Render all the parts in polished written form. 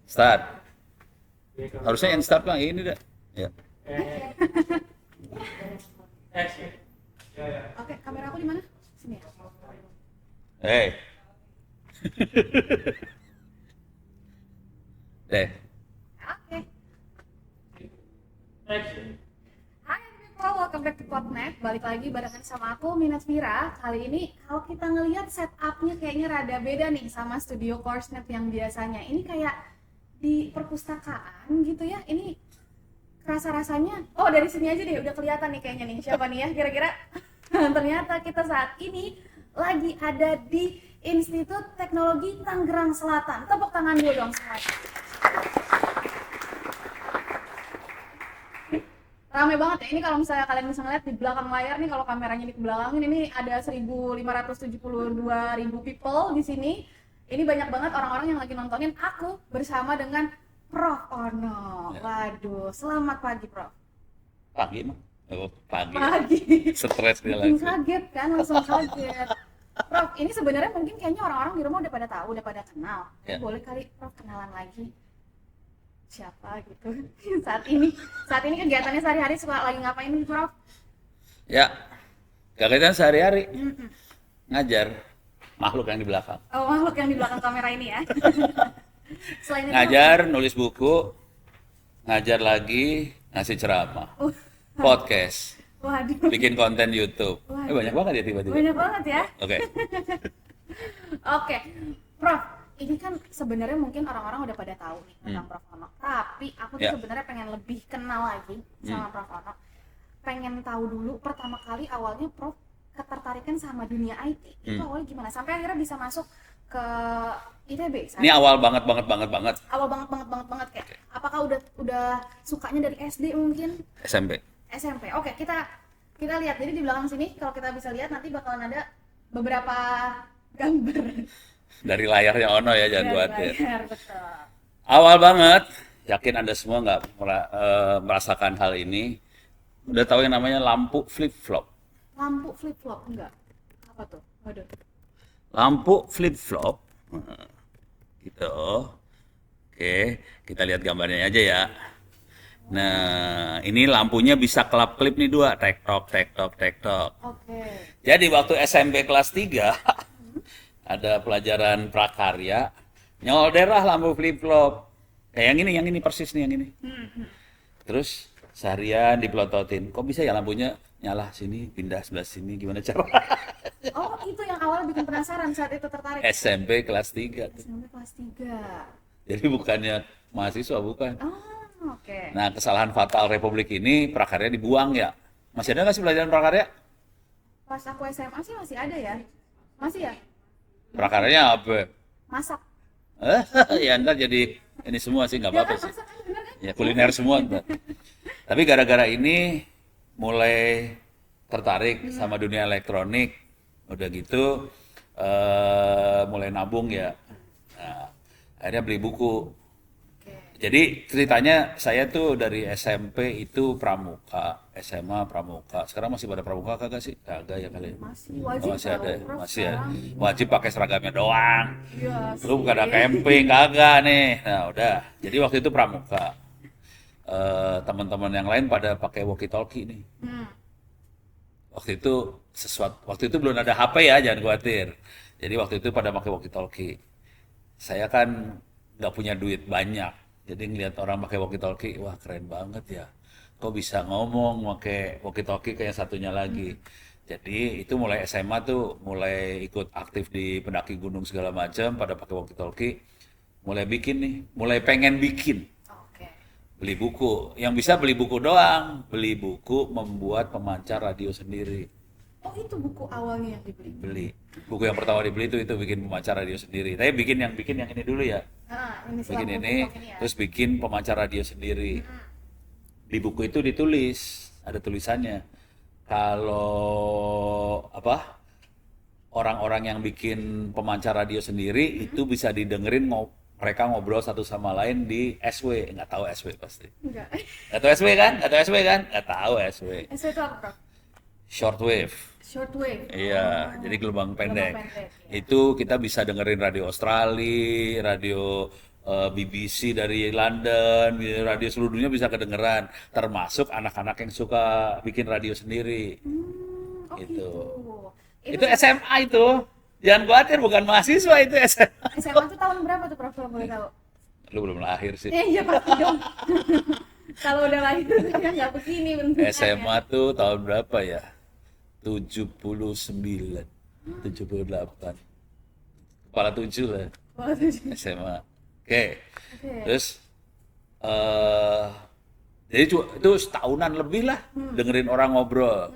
Start. Harusnya yang start Bang, ini dah. Ya. Oke, kamera aku di mana? Sini ya. Hey. Deh. Oke. Hai people, welcome back to Podnet. Balik lagi barengan sama aku, Minat Mira. Kali ini kalau kita ngelihat setupnya kayaknya rada beda nih sama studio Coursenet yang biasanya. Ini kayak di perpustakaan gitu ya. Ini rasa-rasanya, oh dari sini aja deh udah kelihatan nih kayaknya nih. Siapa nih ya kira-kira? Ternyata kita saat ini lagi ada di Institut Teknologi Tangerang Selatan. Tepuk tangan dulu dong semuanya. Rame banget ya, ini kalau misalnya kalian bisa ngeliat di belakang layar nih, kalau kameranya di belakangin ini ada 1.572.000 people di sini. Ini banyak banget orang-orang yang lagi nontonin aku bersama dengan Prof. Ono. Waduh, selamat pagi Prof. Pagi mah. Oh, pagi. Pagi. Stres dia Bikin lagi. kaget kan, langsung kaget. Prof, ini sebenarnya mungkin kayaknya orang-orang di rumah udah pada tahu, udah pada kenal. Ya. Boleh kali Prof kenalan lagi siapa gitu saat ini kegiatannya sehari-hari suka lagi ngapain nih Prof? Ya. Kegiatan sehari-hari ngajar makhluk yang di belakang. Oh, makhluk yang di belakang kamera ini ya. Selain itu Ngajar, nulis buku, ngajar lagi, ngasih ceramah, podcast, waduh, bikin konten YouTube. Banyak banget ya tiba-tiba. banyak banget ya. Oke. Oke, Prof, ini kan sebenarnya mungkin orang-orang udah pada tahu nih tentang Prof Ono, tapi aku tuh Ya. sebenarnya pengen lebih kenal lagi sama Prof Ono. Pengen tahu dulu pertama kali awalnya Prof ketertarikan sama dunia IT itu awalnya gimana sampai akhirnya bisa masuk ke ITB. Ini awal banget. Awal banget kayak apakah udah sukanya dari SD mungkin? SMP. SMP. Oke, kita lihat. Jadi di belakang sini kalau kita bisa lihat nanti bakalan ada beberapa gambar Dari layarnya Ono ya, jangan dari khawatir. layar, betul. Awal banget, yakin Anda semua nggak merasakan hal ini. Udah tahu yang namanya lampu flip-flop. Lampu flip-flop enggak? Apa tuh? Waduh. Lampu flip-flop. Gitu. Oke, kita lihat gambarnya aja ya. Nah, ini lampunya bisa kelap-kelip nih dua, tek-tok. Oke. Jadi waktu SMP kelas 3 ada pelajaran prakarya, nyolderlah lampu flip-flop. Kayak yang ini persis nih yang ini. Terus seharian dipelototin, kok bisa ya lampunya nyala sini, pindah sebelah sini, gimana cara? Oh, itu yang awal bikin penasaran saat itu tertarik. SMP kelas 3 tuh. SMP kelas 3. Jadi bukannya mahasiswa, bukan. Oh, oke. Nah, kesalahan fatal Republik ini prakarya dibuang ya. Masih ada nggak sih pelajaran prakarya? Pas aku SMA sih masih ada ya. Masih ya? Prakaryanya apa? Masak. Ya ntar jadi ini semua sih nggak Ya apa-apa kan sih. masak kan bener kan? Ya kuliner semua ntar. Tapi gara-gara ini mulai tertarik sama dunia elektronik, udah gitu mulai nabung ya. Nah, akhirnya beli buku. Oke. Jadi ceritanya saya tuh dari SMP itu pramuka, SMA pramuka. Sekarang masih pada pramuka kagak sih? Kagak ya kali. Masih Oh, wajib masih tahu, ada, Prof, masih ya. sekarang. Wajib pakai seragamnya doang. Iya Lu bukan ada sih. camping kagak nih. Nah, udah. Jadi waktu itu pramuka. Teman-teman yang lain pada pakai walkie talkie nih. Waktu itu belum ada HP ya, jangan khawatir. Jadi waktu itu pada pakai walkie talkie. Saya kan nggak punya duit banyak. Jadi ngeliat orang pakai walkie talkie, wah keren banget ya. Kok bisa ngomong pakai walkie talkie kayak yang satunya lagi. Jadi itu mulai SMA tuh mulai ikut aktif di pendaki gunung segala macam pada pakai walkie talkie. Mulai bikin nih, mulai pengen bikin. Oke. Beli buku. Yang bisa beli buku doang. Beli buku membuat pemancar radio sendiri. Oh, itu buku awalnya yang dibeli. Beli. Buku yang pertama dibeli itu bikin pemancar radio sendiri. Tapi bikin yang ini dulu ya. Ini Bikin lampu ini, flip-flop ini ya. terus bikin pemancar radio sendiri. Di buku itu ditulis, ada tulisannya. Kalau orang-orang yang bikin pemancar radio sendiri itu bisa didengerin mereka ngobrol satu sama lain di SW. Nggak tahu SW pasti. Enggak. Nggak tahu SW kan? Nggak tahu SW kan? Nggak tahu SW. SW itu apa, Prof? Shortwave. Shortwave. Iya, jadi gelombang pendek. pendek, ya. Itu kita bisa dengerin radio Australia, radio BBC dari London, radio seluruh dunia bisa kedengeran, termasuk anak-anak yang suka bikin radio sendiri. Oh Gitu. gitu. Itu SMA itu. Jangan khawatir, bukan mahasiswa itu SMA. SMA tuh tahun berapa tuh Prof kalau boleh tahu? Lu belum lahir sih. Iya pasti dong. Kalau udah lahir saya nggak begini bentuknya. SMA tuh tahun berapa ya? 79, 78. Kepala 7 lah Wah, tuh. SMA. Oke. Oke. Terus jadi itu setahunan lebih lah dengerin orang ngobrol.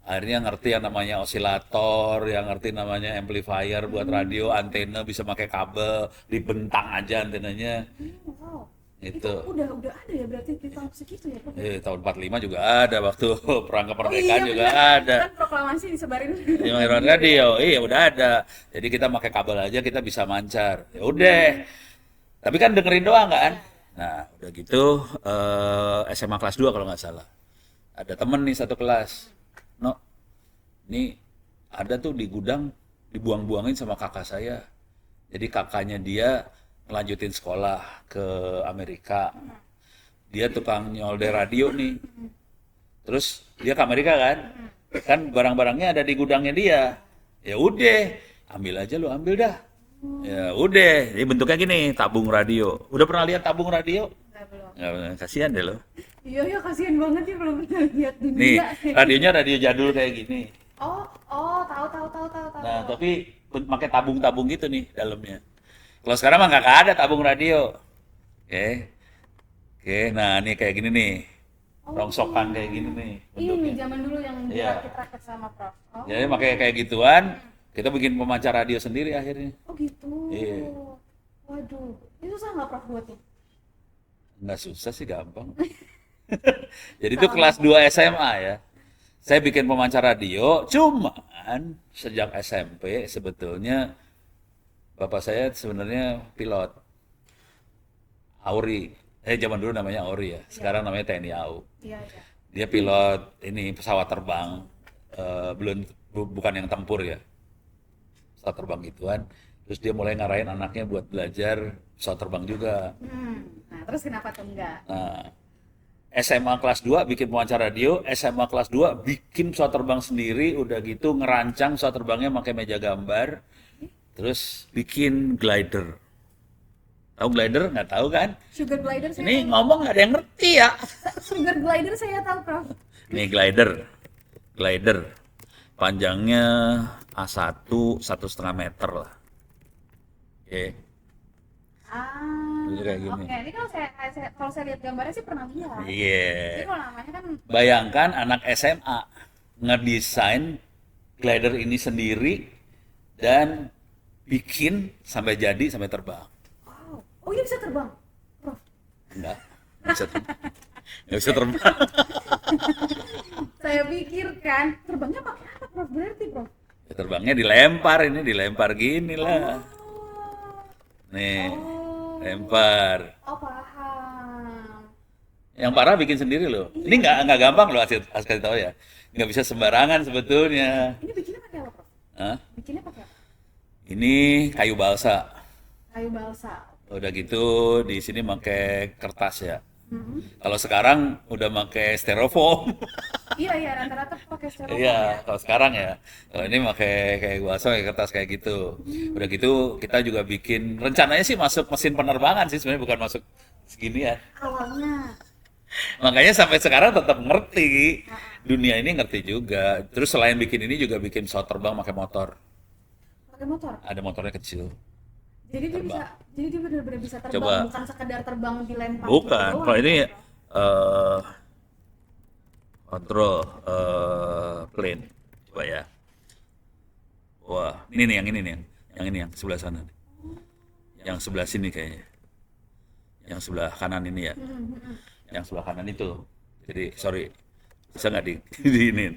Akhirnya ngerti yang namanya osilator, yang ngerti namanya amplifier buat radio, antena bisa pakai kabel, dibentang aja antenanya. Wow. Itu Itu. udah ada ya berarti di tahun segitu ya Prof? Tahun 45 juga ada, waktu perang kemerdekaan iya, juga bener. ada. Kan proklamasi disebarin. Yang lewat radio, iya udah ada. Jadi kita pakai kabel aja kita bisa mancar. Ya udah. Tapi kan dengerin doang kan? Nah, udah gitu SMA kelas 2 kalau nggak salah. Ada temen nih satu kelas. No, ini ada tuh di gudang dibuang-buangin sama kakak saya. Jadi kakaknya dia ngelanjutin sekolah ke Amerika. Dia tukang nyolder radio nih. Terus dia ke Amerika kan? Kan barang-barangnya ada di gudangnya dia. Ya udah, ambil aja lu, ambil dah. Ya udah, jadi bentuknya gini, tabung radio. Udah pernah lihat tabung radio? Enggak, belum. Nggak, kasihan deh lo. Iya kasihan banget ya belum pernah lihat Nih, dunia. radionya radio jadul kayak gini. Tahu. Nah, tapi pakai tabung-tabung gitu nih dalamnya. Kalau sekarang mah nggak ada tabung radio. Oke, nah ini kayak gini nih. Rongsokan kayak gini nih Ini bentuknya. zaman dulu yang Iya. dirakit-rakit sama Prof. Oh, Jadi pakai kayak gituan, kita bikin pemancar radio sendiri akhirnya. oh gitu. Iya. Waduh, itu susah nggak Prof buatnya? Nggak susah sih, gampang. Jadi itu kelas 2 SMA ya. Saya bikin pemancar radio, cuman sejak SMP sebetulnya bapak saya sebenarnya pilot Auri. Zaman dulu namanya Auri ya, sekarang namanya TNI AU. Iya. Dia pilot ini pesawat terbang, bukan yang tempur ya, pesawat terbang gituan. Terus dia mulai ngarahin anaknya buat belajar pesawat terbang juga. Nah, terus kenapa tuh enggak? Nah, SMA kelas 2 bikin pemancar radio, SMA kelas 2 bikin pesawat terbang sendiri, udah gitu ngerancang pesawat terbangnya pakai meja gambar, terus bikin glider. Tahu glider? Nggak tahu kan? Sugar glider saya Ini ngomong nggak ada yang ngerti ya. Sugar glider saya tahu Prof. Nih glider, panjangnya A1, 1,5 meter lah. Oke, Jadi kayak gini. Oke, ini kalau saya lihat gambarnya sih pernah lihat. Iya. Jadi kalau namanya kan Bayangkan anak SMA ngedesain glider ini sendiri dan bikin sampai jadi sampai terbang. wow. Oh, ini bisa terbang. Prof. Enggak, bisa terbang. Nggak bisa terbang. Saya pikirkan terbangnya pakai apa Prof? Berarti Prof. Ya, terbangnya dilempar gini lah. Nih, Oh. lempar. Oh, paham. Yang parah bikin sendiri loh. Ini nggak gampang loh, kasih tahu ya. Nggak bisa sembarangan sebetulnya. Ini bikinnya pakai apa Prof? Hah? Bikinnya pakai apa? Ini kayu balsa. Kayu balsa. Udah gitu di sini pakai kertas ya. Mhm. Kalau sekarang udah pakai styrofoam. Iya, rata-rata pakai styrofoam Iya, ya. kalau sekarang ya. Kalau ini pakai kayak balsa, kayak kertas kayak gitu. Udah gitu kita juga bikin, rencananya sih masuk mesin penerbangan sih sebenarnya, bukan masuk segini ya. Awalnya. Makanya sampai sekarang tetap ngerti. Dunia ini ngerti juga. Terus selain bikin ini juga bikin pesawat terbang pakai motor. Pakai motor. Ada motornya kecil. Jadi dia benar-benar bisa terbang, Coba. bukan sekedar terbang dilempar Bukan, gitu doang. kalau ini kontrol plane. Coba ya. Wah, ini nih, yang ini yang sebelah sana. Yang sebelah sini kayaknya. Yang sebelah kanan ini ya. Yang sebelah kanan itu. Jadi, sorry. Bisa nggak di ini?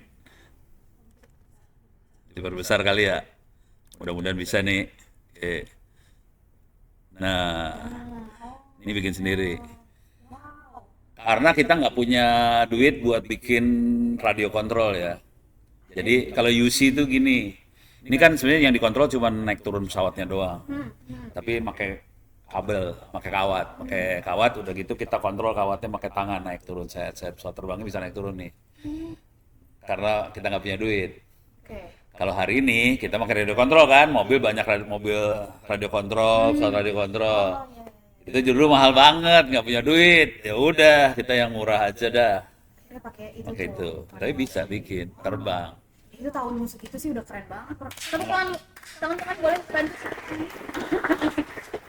Diperbesar kali ya. Mudah-mudahan bisa nih. Oke. Nah, ini bikin sendiri. Karena kita nggak punya duit buat bikin radio kontrol ya. Jadi kalau UC itu gini, ini kan sebenarnya yang dikontrol cuma naik turun pesawatnya doang. Tapi pakai kabel, pakai kawat, udah gitu kita kontrol kawatnya pakai tangan naik turun. Saya pesawat terbangnya bisa naik turun nih, karena kita nggak punya duit. Oke. Kalau hari ini kita pakai radio kontrol kan, mobil banyak mobil radio kontrol, pesawat radio kontrol. Oh iya, iya. Itu dulu mahal banget, nggak punya duit. Ya udah, kita yang murah aja dah. Akhirnya pakai itu Pakai tuh. itu. Tapi bisa bikin terbang. Itu tahun segitu sih udah keren banget, Prof. Tapi teman-teman boleh bantu.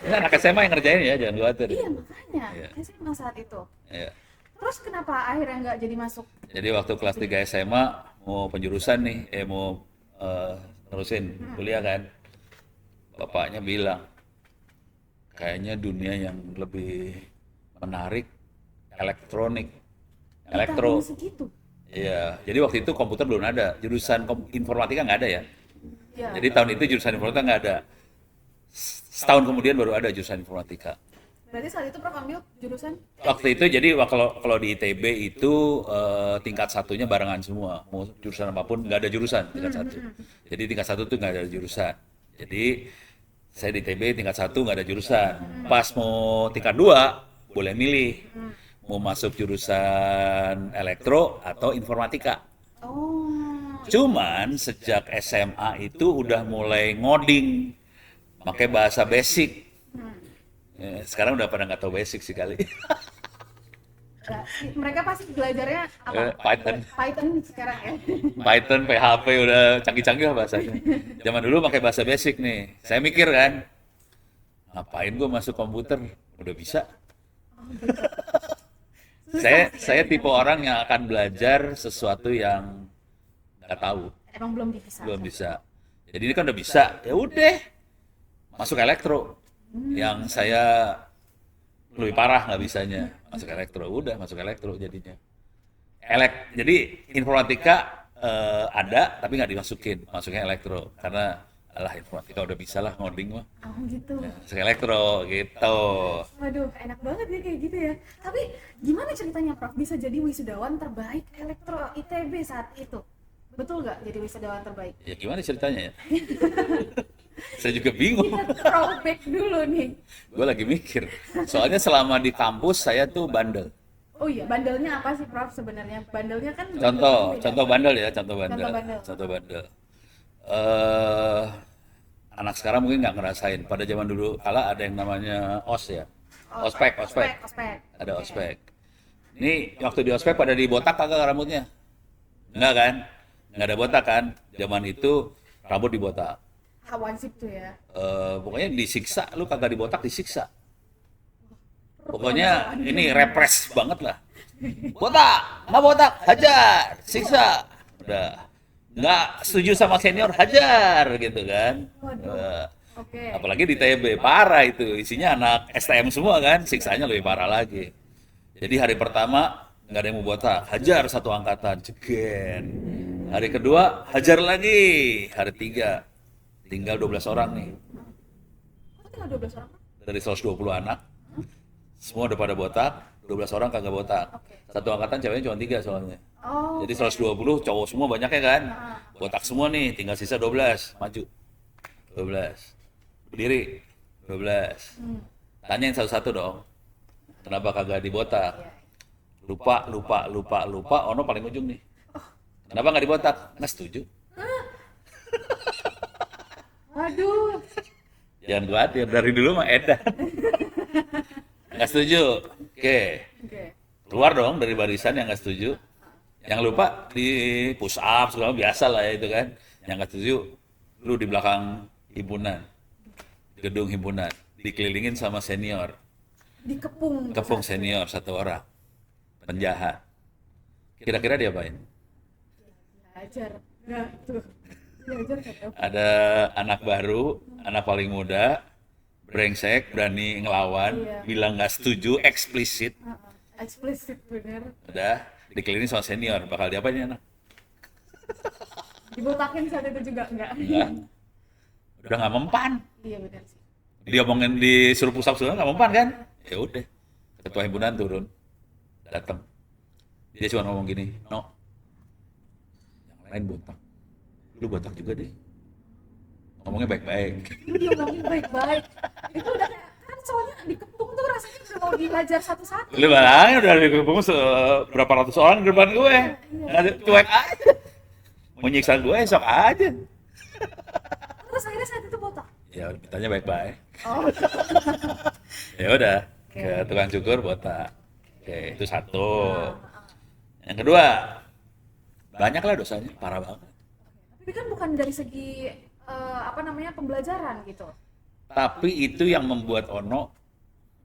Ini anak SMA yang ngerjain ya, jangan khawatir. Iya, makanya. Iya. SMA saat itu. Ya. Terus kenapa akhirnya nggak jadi masuk? Jadi waktu kelas 3 SMA mau penjurusan nih, mau terusin kuliah kan. Bapaknya bilang, kayaknya dunia yang lebih menarik elektronik, Di elektro. tahun segitu. Iya, jadi waktu itu komputer belum ada, jurusan informatika nggak ada ya. Ya. Jadi tahun itu jurusan informatika nggak ada. Setahun kemudian baru ada jurusan informatika. Berarti saat itu Prof ambil jurusan? Waktu itu jadi kalau di ITB itu tingkat satunya barengan semua, mau jurusan apapun nggak ada jurusan tingkat satu. Jadi tingkat satu tuh nggak ada jurusan. Jadi saya di ITB tingkat satu nggak ada jurusan. Pas mau tingkat dua boleh milih mau masuk jurusan elektro atau informatika. Oh. Cuman sejak SMA itu udah mulai ngoding, pakai bahasa basic. Ya, sekarang udah pada nggak tahu basic sih kali. Mereka pasti belajarnya apa? Python. Python sekarang ya. Python, PHP udah canggih-canggih lah bahasanya. Zaman dulu pakai bahasa basic nih. Saya mikir kan, ngapain gue masuk komputer? Udah bisa. Saya tipe orang yang akan belajar sesuatu yang nggak tahu, Emang belum bisa. belum bisa. Jadi ini kan udah bisa, ya udah masuk elektro. Yang saya lebih parah nggak bisanya masuk elektro, udah masuk elektro jadinya. Jadi informatika ada tapi nggak dimasukin, masuknya elektro karena alah informatika udah bisa lah ngoding mah. Oh gitu. Masuk elektro gitu. Waduh, enak banget ya kayak gitu ya. Tapi gimana ceritanya Prof bisa jadi wisudawan terbaik elektro ITB saat itu? Betul nggak jadi wisudawan terbaik? Ya gimana ceritanya ya? Saya juga bingung. Kita throwback dulu nih. Gue lagi mikir. Soalnya selama di kampus saya tuh bandel. Oh iya, bandelnya apa sih Prof sebenarnya? Bandelnya kan Contoh bandel ya, contoh bandel. Contoh bandel. Contoh bandel. Anak sekarang mungkin nggak ngerasain. Pada zaman dulu kala ada yang namanya OS ya. Ospek. Ospek. Ada ospek. Ini waktu di ospek pada dibotak kagak rambutnya? Enggak kan? Nggak ada botak kan? Zaman itu rambut dibotak. Hawansip tuh ya. Pokoknya disiksa, lu kagak dibotak disiksa. Pokoknya ini repres banget lah. Botak, nggak botak, hajar, siksa. Udah, nggak setuju sama senior, hajar gitu kan. Waduh. Oke. Apalagi di TB, parah itu. Isinya anak STM semua kan, siksanya lebih parah lagi. Jadi hari pertama nggak ada yang mau botak, hajar satu angkatan, jegen. Hari kedua, hajar lagi. Hari tiga, tinggal 12 orang nih. Kok tinggal 12 orang? Dari 120 anak, semua udah pada botak, 12 orang kagak botak. Oke. Satu angkatan ceweknya cuma 3 soalnya. Oh. Jadi 120 cowok semua banyaknya kan. Nah. Botak semua nih, tinggal sisa 12. Maju. 12. Berdiri. 12. Tanyain satu-satu dong. Kenapa kagak dibotak? Iya. Lupa. Ono paling ujung nih. Kenapa nggak dibotak? Nggak setuju. Waduh. Jangan khawatir, dari dulu mah edan. Nggak setuju. Oke. Oke. Keluar dong dari barisan yang nggak setuju. Yang lupa di push up segala biasa lah ya itu kan. Yang nggak setuju, lu di belakang himpunan, gedung himpunan, dikelilingin sama senior, Dikepung. kepung senior satu orang, penjahat. Kira-kira diapain? Belajar. Nah, tuh. Belajar kan. Ada anak baru, anak paling muda, brengsek, berani ngelawan, Iya. bilang nggak setuju, eksplisit, Eksplisit bener. udah dikelilingin sama senior, bakal diapain nih anak? Dibotakin saat itu juga enggak? Enggak. Udah nggak mempan. Iya benar sih. Dia omongin disuruh pusap segala nggak mempan kan? Ya udah, ketua himpunan turun, datang. Dia cuma ngomong gini, no, yang lain botak, lu botak juga deh. Ngomongnya baik-baik. Dia ngomongin baik-baik. Itu udah kayak, kan soalnya dikepung tuh rasanya udah mau dihajar satu-satu. Lu bayangin udah dikepung berapa ratus orang di depan gue. Cuek aja. Mau nyiksa gue sok aja. Terus akhirnya saat itu botak. Ya mintanya baik-baik. Oh, Ya udah Oke. ke tukang cukur botak. Oke, itu satu. Nah, Yang kedua, banyak lah dosanya, parah banget. tapi kan bukan dari segi apa namanya pembelajaran gitu. Tapi itu yang membuat Ono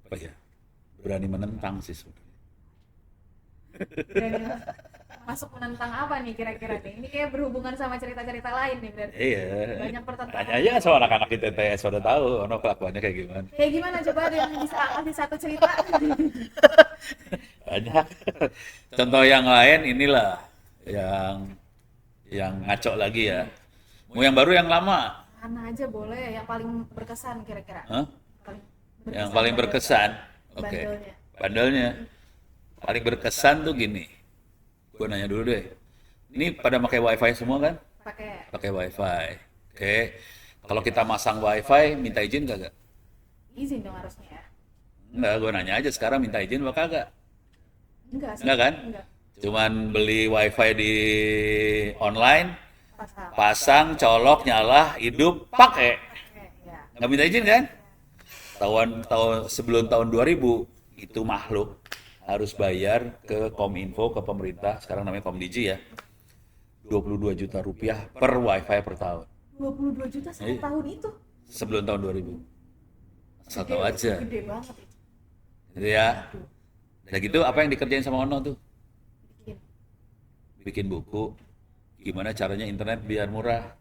apa ya berani menentang sih sebenarnya. Dan masuk menentang apa nih kira-kira nih? Ini kayak berhubungan sama cerita-cerita lain nih berarti. Iya. Banyak pertentangan. Hanya aja kan sama anak-anak di TTS pada tahu Ono kelakuannya kayak gimana. Kayak gimana coba ada yang bisa kasih satu cerita? Banyak. Contoh yang lain inilah yang ngaco lagi ya. Mau yang baru yang lama? Mana aja boleh, yang paling berkesan kira-kira. Hah? Paling Yang paling berkesan. Oke. Bandelnya. Bandelnya. Paling berkesan tuh gini. Gue nanya dulu deh. Ini pada pakai wifi semua kan? Pakai Pakai wifi. Oke. Kalau kita masang wifi, minta izin kagak? izin dong harusnya ya. Enggak, gue nanya aja sekarang minta izin apa kagak? Enggak sih. Enggak kan? Enggak. Cuman beli wifi di online, Pasal. pasang, colok, nyala, hidup, pakai. Oke, ya. Nggak minta izin kan? Sebelum tahun 2000, itu makhluk harus bayar ke Kominfo, ke pemerintah, sekarang namanya Komdigi ya. 22 juta rupiah per wifi per tahun. 22 juta satu Iya. tahun itu. Sebelum tahun 2000. Asal tahu aja. Gede banget itu. Gitu ya. Udah gitu apa yang dikerjain sama Ono tuh? Bikin. Bikin buku. Gimana caranya internet biar murah.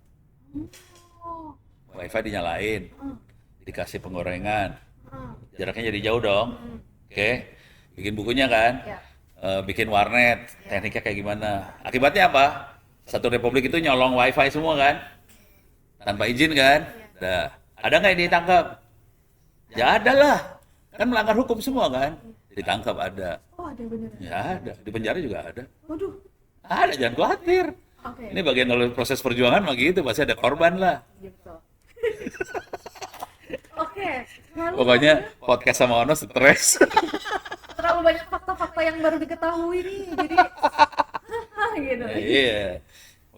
Oh. Wifi dinyalain. Hmm. Dikasih penggorengan. Hmm. Jaraknya jadi jauh dong. Oke. Bikin bukunya kan. Ya. Bikin warnet. Tekniknya kayak gimana. Akibatnya apa? Satu republik itu nyolong wifi semua kan. Tanpa izin kan. Dah. Ada nggak yang ditangkap? Ya ada lah. Kan melanggar hukum semua kan. Ditangkap ada. Oh, ada beneran. Ya ada. Di penjara juga ada. Waduh. Ada, jangan khawatir. Oke. Ini bagian dari proses perjuangan begitu, pasti ada korban lah. Iya, betul. Oke. Lalu Pokoknya podcast sama Ono stres. terlalu banyak fakta-fakta yang baru diketahui nih. Jadi gitu. Iya.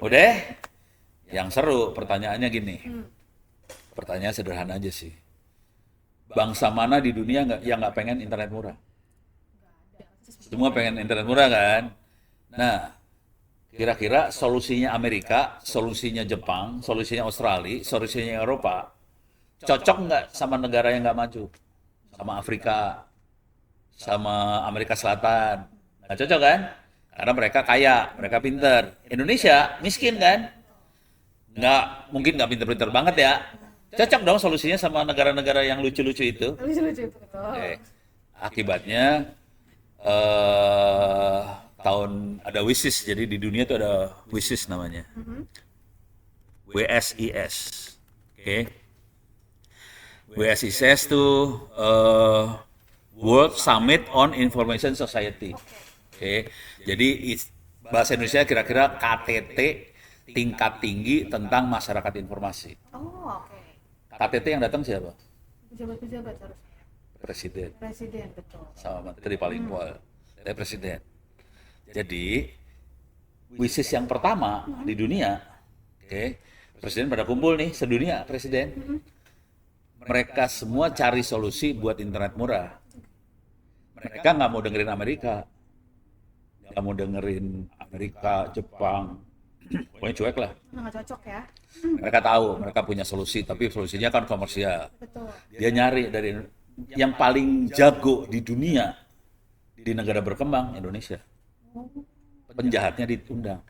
Udah. Yang seru pertanyaannya gini. Pertanyaan sederhana aja sih. Bangsa mana di dunia yang nggak pengen internet murah? Semua pengen internet murah kan? Nah, kira-kira solusinya Amerika, solusinya Jepang, solusinya Australia, solusinya Eropa, cocok nggak sama negara yang nggak maju? Sama Afrika, sama Amerika Selatan? Nggak cocok kan? Karena mereka kaya, mereka pinter. Indonesia miskin kan? Mungkin nggak pinter-pinter banget ya. Cocok dong solusinya sama negara-negara yang lucu-lucu itu. Lucu-lucu itu betul. Oke. Akibatnya tahun ada WISIS, jadi di dunia itu ada WISIS namanya. WSIS. Oke. WSIS itu World Summit on Information Society. Oke. Jadi bahasa Indonesia kira-kira KTT tingkat tinggi tentang masyarakat informasi. Oh, oke. KTT yang datang siapa? Pejabat-pejabat harusnya. Presiden Presiden betul. sama menteri paling pol. Saya presiden. Jadi WISIS yang pertama di dunia, oke, presiden pada kumpul nih sedunia presiden. Mereka semua cari solusi buat internet murah. Mereka nggak mau dengerin Amerika, nggak mau dengerin Amerika, Jepang, pokoknya cuek lah. Nggak cocok ya. Mereka tahu mereka punya solusi, tapi solusinya kan komersial. Betul. Dia nyari dari yang paling jago di dunia di negara berkembang, Indonesia. Penjahatnya diundang.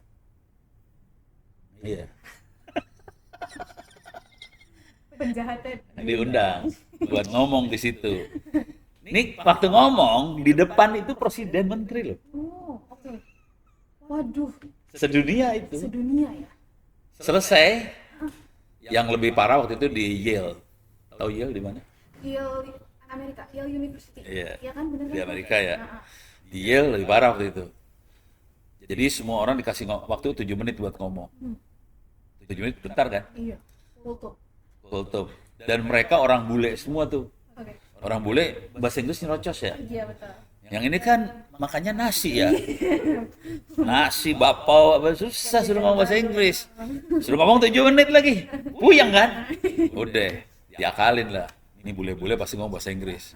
Iya, Penjahatnya diundang buat ngomong di situ. Ini waktu ngomong di depan itu presiden menteri loh. Oh, oke. Waduh, Sedunia itu. sedunia ya. Selesai. Yang lebih parah waktu itu di Yale. Tahu Yale di mana? Yale Amerika, Yale University. Iya. Ya kan bener Di kan? Amerika ya. Nah, Di Yale lebih parah waktu itu. Jadi semua orang dikasih waktu 7 menit buat ngomong. 7 menit bentar kan? iya. Kultur. Kultum. Dan mereka orang bule semua tuh. Oke. Orang bule bahasa Inggris nyerocos ya. Iya betul. Yang ini kan makannya nasi ya. Nasi, bapau, apa susah suruh ngomong bahasa Inggris. Suruh ngomong 7 menit lagi. Puyeng kan? Udah, diakalin lah. Ini bule-bule pasti ngomong bahasa Inggris.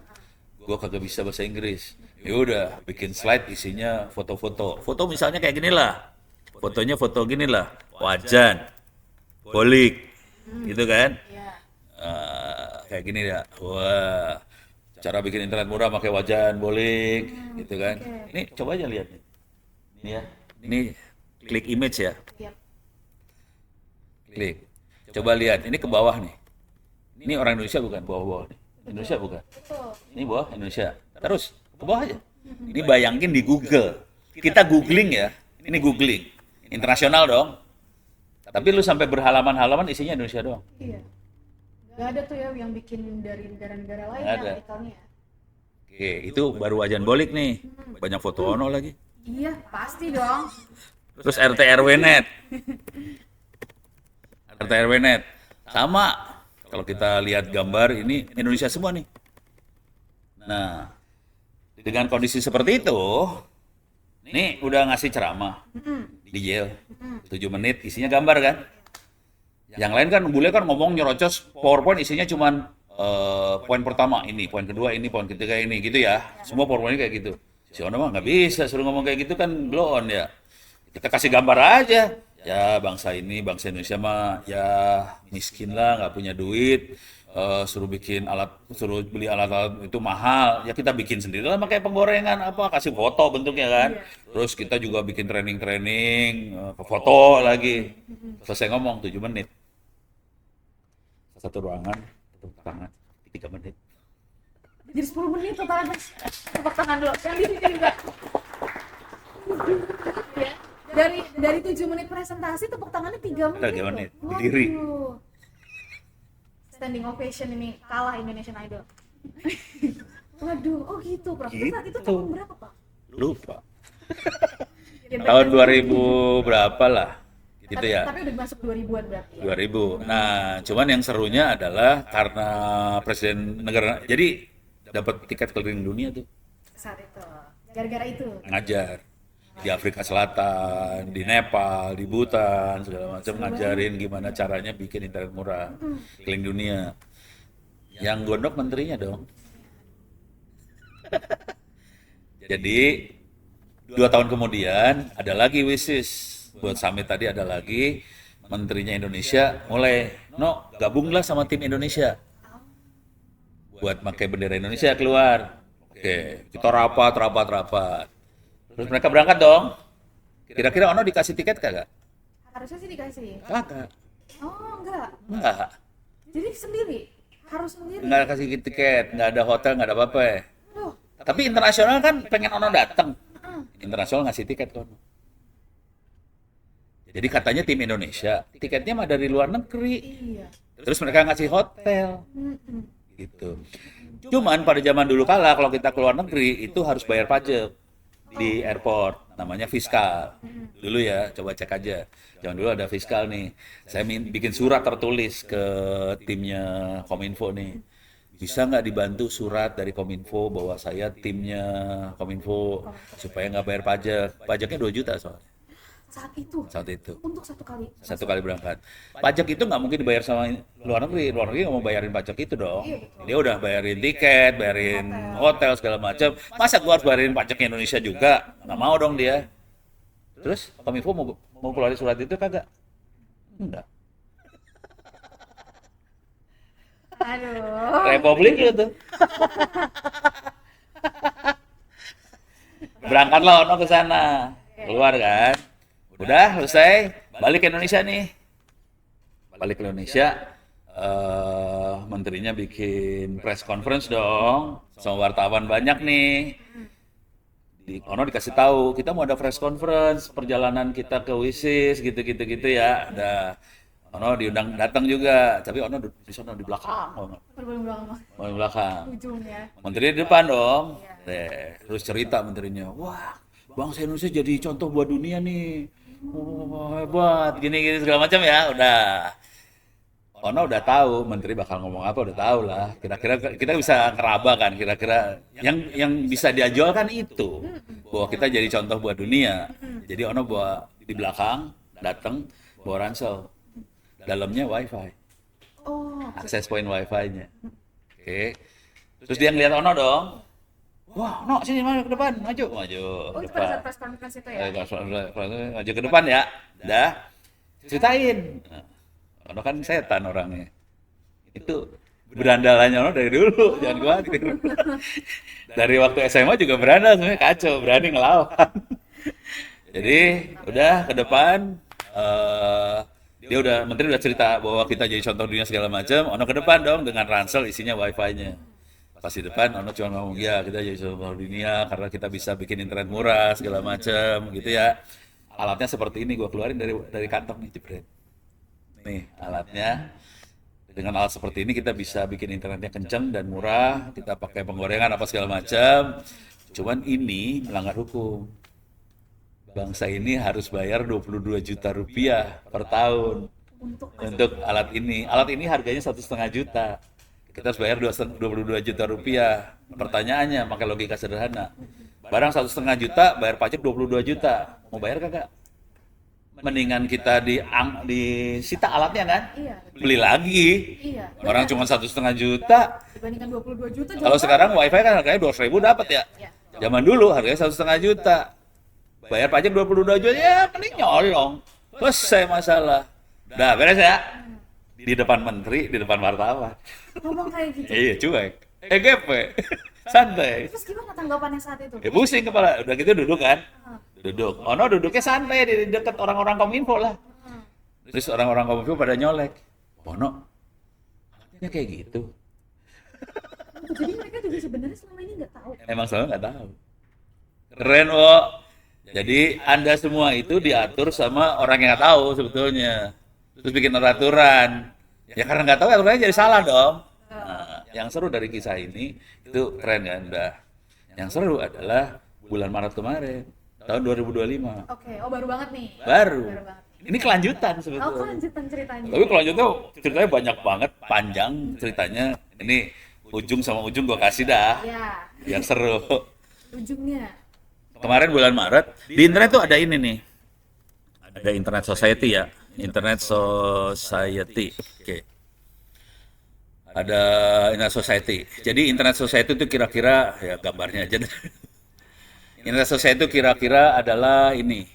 Gua kagak bisa bahasa Inggris. Ya udah, bikin slide isinya foto-foto. Foto misalnya kayak gini lah. Fotonya foto gini lah. Wajan, bolik, gitu kan? Iya. Kayak gini ya. Wah, cara bikin internet murah pakai wajan, bolik, gitu kan? Oke. Ini coba aja lihat. Ini ya. Ini klik image ya. Iya. Klik. Coba lihat. Ini ke bawah nih. Ini orang Indonesia bukan? Bawah-bawah nih. Indonesia bukan? Betul. Ini bawah Indonesia. Terus ke bawah aja. Ini bayangin di Google. Kita googling ya. Ini googling. Internasional dong. Tapi lu sampai berhalaman-halaman isinya Indonesia doang. Iya. Gak ada tuh ya yang bikin dari negara-negara lain Nggak ya ada. artikelnya ya. Oke, itu baru wajan bolik nih. Banyak foto Ono lagi. Iya, pasti dong. Terus RT RW net. RT RW net. Sama. Kalau kita lihat gambar ini Indonesia semua nih. Nah, dengan kondisi seperti itu, nih udah ngasih ceramah di jail. 7 menit isinya gambar kan. Yang lain kan bule kan ngomong nyerocos PowerPoint isinya cuman poin pertama ini, poin kedua ini, poin ketiga ini gitu ya. Semua PowerPoint kayak gitu. Si Ono mah nggak bisa suruh ngomong kayak gitu kan blow on ya. Kita kasih gambar aja. Ya bangsa ini, bangsa Indonesia mah ya miskin lah, nggak punya duit. Suruh bikin alat, suruh beli alat-alat itu mahal. Ya kita bikin sendiri lah pakai penggorengan apa, kasih foto bentuknya kan. Terus kita juga bikin training-training, foto lagi. Selesai ngomong 7 menit. Satu ruangan, tepuk tangan, 3 menit. Jadi 10 menit total guys. Tepuk tangan dulu. Yang di sini juga. Ya. Dari 7 menit presentasi tepuk tangannya 3 menit. 3 menit, loh. berdiri. Waduh. Standing ovation ini kalah Indonesian Idol. Waduh, oh gitu, Prof. Itu saat itu Gitu. tahun berapa, Pak? Lupa. Ya, Tahun berarti- 2000 berapa lah. Gitu tapi, ya. Tapi udah masuk 2000-an berarti. Ya? 2000. Nah, cuman yang serunya adalah karena presiden negara, jadi dapat tiket keliling dunia tuh Saat itu. Gara-gara itu. ngajar di Afrika Selatan, di Nepal, di Bhutan, segala macam ngajarin gimana caranya bikin internet murah keliling dunia. Yang gondok menterinya dong. Jadi 2 tahun kemudian ada lagi wishes buat summit tadi, ada lagi menterinya Indonesia mulai gabunglah sama tim Indonesia buat pakai bendera Indonesia keluar. Oke, kita rapat. Terus mereka berangkat dong. Kira-kira Ono dikasih tiket kagak? Harusnya sih dikasih. Kagak. Oh, enggak. Enggak. Jadi sendiri. Harus sendiri. Enggak kasih tiket, enggak ada hotel, enggak ada apa-apa. Loh, Tapi internasional kan pengen Ono datang. Internasional ngasih tiket ke Ono. Jadi katanya tim Indonesia, tiketnya mah dari luar negeri. iya. Terus mereka ngasih hotel. Mm-mm. Gitu. Cuman pada zaman dulu kala kalau kita keluar negeri itu harus bayar pajak di airport, namanya fiskal. Dulu ya, coba cek aja. Zaman dulu ada fiskal nih. Saya bikin surat tertulis ke timnya Kominfo nih. Bisa nggak dibantu surat dari Kominfo bahwa saya timnya Kominfo supaya nggak bayar pajak. Pajaknya 2 juta soalnya Saat itu. saat itu. Untuk satu kali. Berangkat. Pajak itu nggak mungkin dibayar sama luar negeri nggak mau bayarin pajak itu dong. Iya, betul. Dia udah bayarin tiket, bayarin hotel segala macam. Masa gua harus bayarin pajak Indonesia juga? Nggak mau dong dia. Terus Kominfo mau keluarin surat itu kagak? Enggak. Aduh. Republik lu tuh. Berangkatlah Ono ke sana. Keluar kan. Udah selesai, balik ke Indonesia nih. Balik ke Indonesia, menterinya bikin press conference dong, sama wartawan banyak nih. Ono dikasih tahu, kita mau ada press conference, perjalanan kita ke WISIS, gitu ya. Ada Ono diundang datang juga, tapi Ono di sana di belakang, Berbelum belakang di belakang. ujung ya. Menteri di depan dong. Terus cerita menterinya, wah bangsa Indonesia jadi contoh buat dunia nih. Wah, hebat, gini segala macam ya, udah. Ono udah tahu menteri bakal ngomong apa, udah tahu lah. Kira-kira kita bisa ngeraba kan, kira-kira yang bisa dia jual kan itu. Bahwa kita jadi contoh buat dunia. Jadi Ono bawa di belakang, datang bawa ransel. Dalamnya wifi, Oh, akses point wifi-nya. Oke. Terus dia ngeliat Ono dong. Wah, Ono sini maju ke depan, maju, maju oh ke itu pada depan. saat press conference itu ya? Maju ke depan ya. Dah. Ceritain. Ono kan setan orangnya. Itu berandalannya Ono dari dulu, jangan khawatir. Dari waktu SMA juga berandal sebenarnya kacau, berani ngelawan. Jadi udah ke depan, dia udah menteri udah cerita bahwa kita jadi contoh dunia segala macam. Ono ke depan dong dengan ransel isinya wifi-nya. Pas di depan Ono cuma ngomong ya kita jadi contoh dunia karena kita bisa bikin internet murah segala macam gitu ya. Alatnya seperti ini gua keluarin dari kantong nih jebret. Nih alatnya. Dengan alat seperti ini kita bisa bikin internetnya kenceng dan murah. Kita pakai penggorengan apa segala macam. Cuman ini melanggar hukum. Bangsa ini harus bayar 22 juta rupiah per tahun untuk alat ini. Alat ini harganya 1,5 juta. Kita harus bayar 22 juta rupiah. Pertanyaannya, pakai logika sederhana. Barang 1,5 juta, bayar pajak 22 juta. Mau bayar kagak? Mendingan kita disita alatnya kan? Iya. Beli lagi. Iya. Orang cuma 1,5 juta. Dibandingkan 22 juta Kalau sekarang wifi kan harganya 200.000 dapat ya. Iya. Zaman dulu harganya 1,5 juta. Bayar pajak 22 juta ya mending nyolong. Selesai masalah. Dah beres ya. Di depan menteri, di depan wartawan. ngomong kayak gitu. Iya cuek. EGP. Santai. Terus gimana tanggapannya saat itu? Ya pusing kepala. Udah gitu duduk kan. Heeh. Duduk. Ono duduknya santai di dekat orang-orang Kominfo lah. Terus orang-orang Kominfo pada nyolek. Ono, alatnya kayak gitu. Jadi mereka juga sebenarnya selama ini nggak tahu. Emang selalu nggak tahu. Keren, Wo. Jadi Anda semua itu diatur sama orang yang nggak tahu sebetulnya. Terus bikin aturan. Ya karena nggak tahu aturannya jadi salah dong. Nah, yang seru dari kisah ini itu keren kan, udah. Yang seru adalah bulan Maret kemarin, tahun 2025. Oke, oh baru banget nih. Baru. Baru banget. Ini kelanjutan Oh, sebetulnya. kelanjutan ceritanya. Tapi kelanjutannya ceritanya banyak banget, panjang ceritanya. Ini ujung sama ujung gua kasih dah, Ya, biar seru. ujungnya. Kemarin bulan Maret, di internet tuh ada ini nih. Ada Internet Society ya, Internet Society. Oke. Ada Internet Society. Jadi Internet Society itu kira-kira, ya gambarnya aja deh. Internet Society itu kira-kira adalah ini,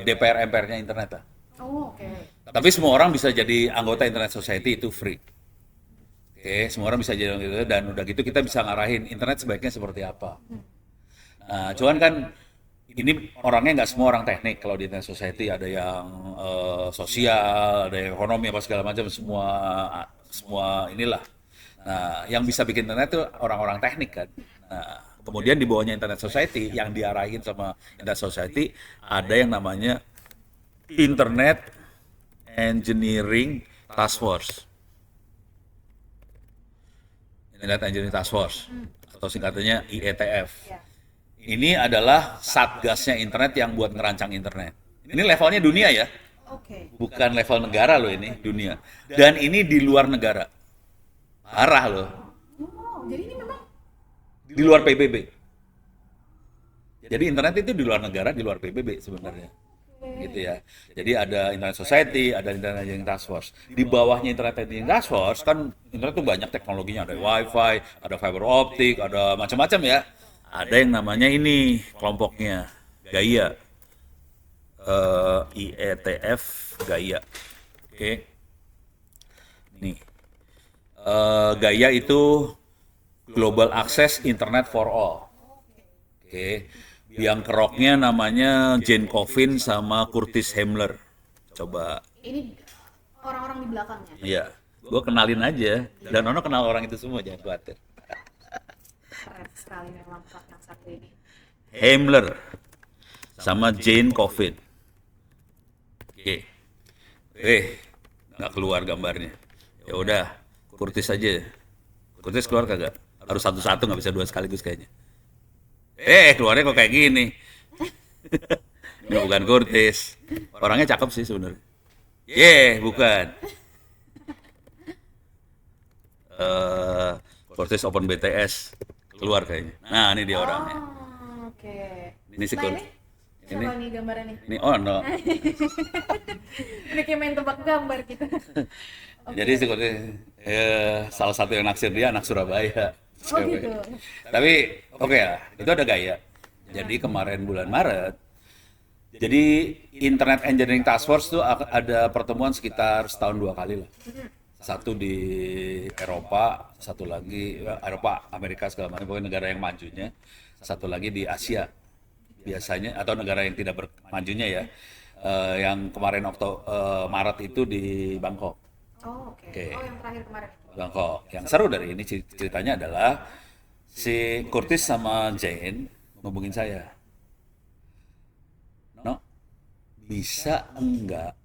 DPR MPR-nya internet lah. Oh, oke. Tapi semua orang bisa jadi anggota Internet Society, itu free. Oke, semua orang bisa jadi anggota dan udah gitu kita bisa ngarahin internet sebaiknya seperti apa. Nah, cuman kan ini orangnya nggak semua orang teknik. Kalau di Internet Society ada yang sosial, ada yang ekonomi apa segala macam, semua inilah. Nah, yang bisa bikin internet itu orang-orang teknik kan. Nah, kemudian di bawahnya Internet Society yang diarahin sama Internet Society ada yang namanya Internet Engineering Task Force. Internet Engineering Task Force atau singkatannya IETF. Ya. Ini adalah satgasnya internet yang buat ngerancang internet. Ini levelnya dunia ya, Oke. bukan level negara loh ini, dunia. Dan ini di luar negara. Parah loh, Oh, jadi ini memang di luar PBB. Jadi internet itu di luar negara, di luar PBB sebenarnya. Gitu ya. Jadi ada Internet Society, ada Internet Engineering Task Force. Di bawahnya Internet Engineering Task Force kan internet itu banyak teknologinya, ada WiFi, ada fiber optik, ada macam-macam ya. Ada yang namanya ini kelompoknya Gaia, IETF Gaia. Oke. Nih, Gaia itu Global Access Internet for All. Oke. Yang keroknya namanya Jane Coffin sama Curtis Hamler. Coba, ini orang-orang di belakangnya. iya, gue kenalin aja. Dan Ono kenal orang itu semua, jangan khawatir. Keren sekali memang Pak yang satu ini. Hamler sama Jane Coffin. Oke. Nggak keluar gambarnya. Ya udah, Curtis aja. Curtis keluar kagak? Harus satu-satu, nggak bisa dua sekaligus kayaknya. Keluarnya kok kayak gini. Ini bukan Curtis. Orangnya cakep sih sebenarnya. Bukan. eh Kurtis Open BTS keluar kayaknya. Nah, ini dia orangnya. Oh, oke. Ini si Nah, Kurtis. ini siapa nih gambarnya nih? Ini oh no. Ini kayak main tebak gambar kita. Jadi si Kurtis salah satu yang naksir dia anak Surabaya. Oh gitu. Tapi oke ya, itu ada gaya. Jadi kemarin bulan Maret, jadi Internet Engineering Task Force tuh ada pertemuan sekitar setahun 2 kali lah. Satu di Eropa, satu lagi Eropa, Amerika segala macam, pokoknya negara yang majunya. Satu lagi di Asia biasanya atau negara yang tidak bermajunya ya. Yang kemarin Maret itu di Bangkok. Oh oke. Oke. Oh yang terakhir kemarin. Bangkok. Yang seru dari ini ceritanya adalah si Kurtis sama Jane ngubungin saya. No, bisa enggak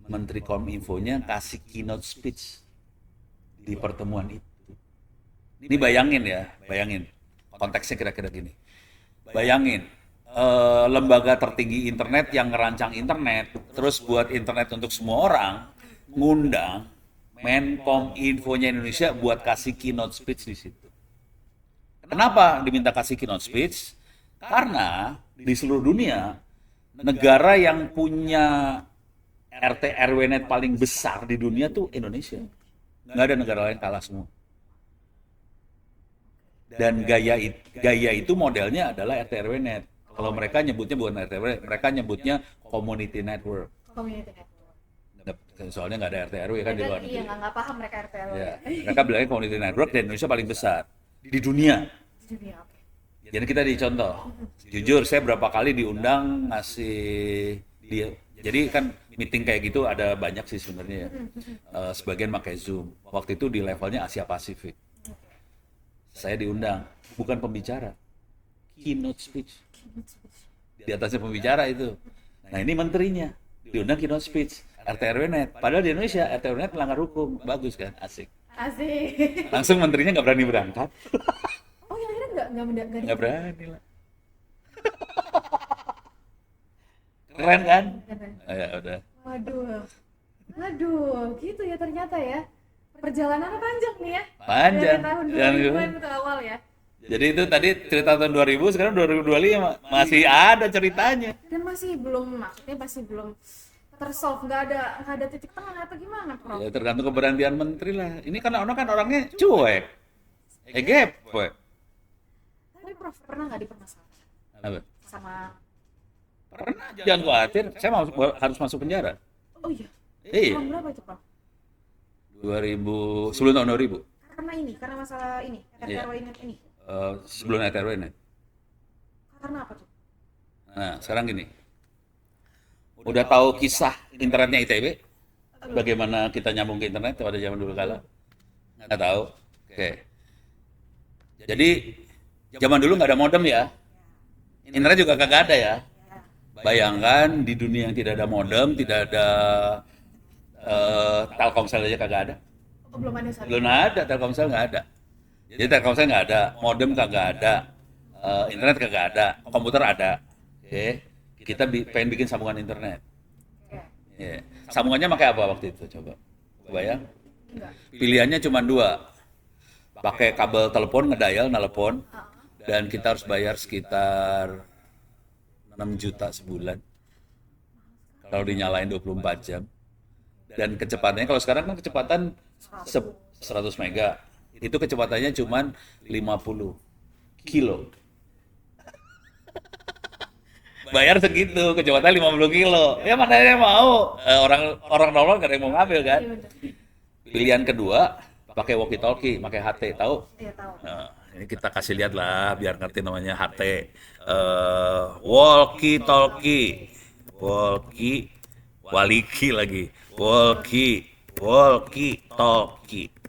Menteri Kominfonya kasih keynote speech di pertemuan itu? Ini bayangin ya, bayangin. Konteksnya kira-kira gini. Bayangin, lembaga tertinggi internet yang ngerancang internet, terus buat internet untuk semua orang, ngundang Menkom Infonya Indonesia buat kasih keynote speech di situ. Kenapa diminta kasih keynote speech? Karena di seluruh dunia, negara yang punya RT RW net paling besar di dunia tuh Indonesia. Nggak ada negara lain, kalah semua. Dan gaya itu modelnya adalah RT RW net. Kalau mereka nyebutnya bukan RT RW, mereka nyebutnya community network. Community network. Soalnya nggak ada RT RW kan di luar negeri. Iya nggak paham mereka RT RW. Ya, mereka bilangnya community network dan Indonesia paling besar di dunia. Di dunia, oke. Jadi kita dicontoh. Jujur saya berapa kali diundang ngasih dia. Jadi kan meeting kayak gitu ada banyak sih sebenarnya ya. Sebagian pakai Zoom. Waktu itu di levelnya Asia Pasifik. Saya diundang, bukan pembicara, keynote speech. Di atasnya pembicara itu. Nah ini menterinya diundang keynote speech. RT RW net. Padahal di Indonesia RT RW net melanggar hukum. Bagus kan? Asik. Asik. Langsung menterinya nggak berani berangkat. Oh yang akhirnya Nggak berani lah. Keren kan? Ya udah. Waduh, gitu ya ternyata ya. Perjalanannya panjang nih ya. Panjang. Dari tahun Dan 2000-an ke awal ya. jadi itu tadi cerita tahun 2000, sekarang 2025 masih ada ceritanya. Dan masih belum tersolve, nggak ada titik tengah apa gimana, Prof? Ya tergantung keberanian menteri lah. Ini kan orangnya cuek. Gepek. Tapi Prof pernah nggak dipermasalahkan Apa? sama? Pernah, jangan khawatir, saya harus masuk penjara. Oh iya. Iya. Tahun berapa itu, Prof? 2000, sebelum tahun 2000. Karena masalah ini, Iya. RT RW ini. Sebelum RT RW net. Karena apa tuh? Nah, sekarang gini. Udah tahu kisah internetnya ITB? Bagaimana kita nyambung ke internet pada zaman dulu kala? Nggak tahu. Oke. Jadi, zaman dulu nggak ada modem ya. Internet juga kagak ada ya. Bayangkan di dunia yang tidak ada modem, tidak ada Telkomsel aja kagak ada. Oh, belum ada saat Belum ada, Telkomsel nggak ada. Jadi Telkomsel nggak ada, modem kagak ada, internet kagak ada, komputer ada. Oke, kita pengen bikin sambungan internet. Ya. Sambungannya pakai apa waktu itu? Coba, bayang. Pilihannya cuma 2. Pakai kabel telepon, ngedial, nelpon, dan kita harus bayar sekitar 6 juta sebulan. Kalau dinyalain 24 jam. Dan kecepatannya, kalau sekarang kan kecepatan 100 mega. Itu kecepatannya cuma 50 kilo. Bayar segitu, kecepatan 50 kilo. Ya mana yang mau? Orang normal gak ada yang mau ngambil kan? Pilihan kedua, pakai walkie talkie, pakai HT, tahu? Iya tahu. Nah, ini kita kasih lihat lah, biar ngerti namanya HT. Walkie talkie, waliki lagi, walkie talkie.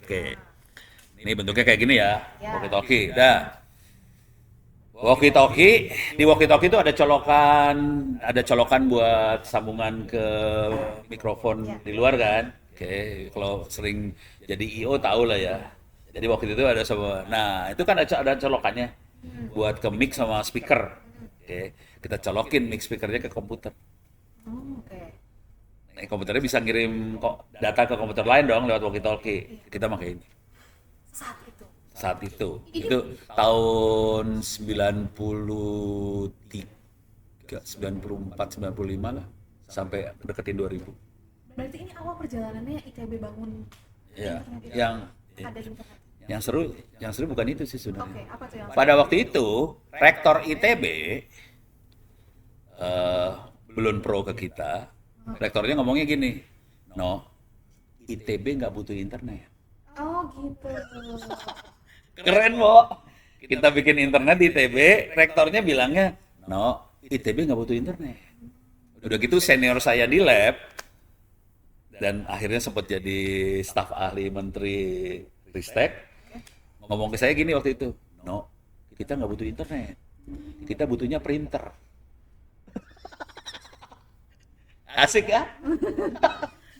Oke, ini bentuknya kayak gini ya, walkie talkie. Dah. Walkie talkie, di walkie talkie itu ada colokan buat sambungan ke mikrofon di luar kan. Oke, kalau sering jadi IO tahu lah ya. Jadi waktu itu ada semua. Nah, itu kan ada colokannya buat ke mic sama speaker. Oke, kita colokin mic speakernya ke komputer. Oke. Nah, komputernya bisa ngirim data ke komputer lain dong lewat walkie talkie. Kita pakai ini. saat itu. Ini Itu tahun 93, 94, 95 lah, sampai deketin 2000. berarti ini awal perjalanannya ITB bangun Ya, internet itu. yang Ada internet. yang seru bukan itu sih Oke, sebenarnya. apa tuh yang Pada waktu itu, rektor ITB belum pro ke kita. Rektornya ngomongnya gini, no, ITB nggak butuh internet. Oh gitu. Keren, Bo. Kita bikin internet di ITB, rektornya bilangnya, no, ITB nggak butuh internet. Udah gitu senior saya di lab, dan akhirnya sempat jadi staf ahli Menteri Ristek, ngomong ke saya gini waktu itu, no, kita nggak butuh internet, kita butuhnya printer. Asik ya?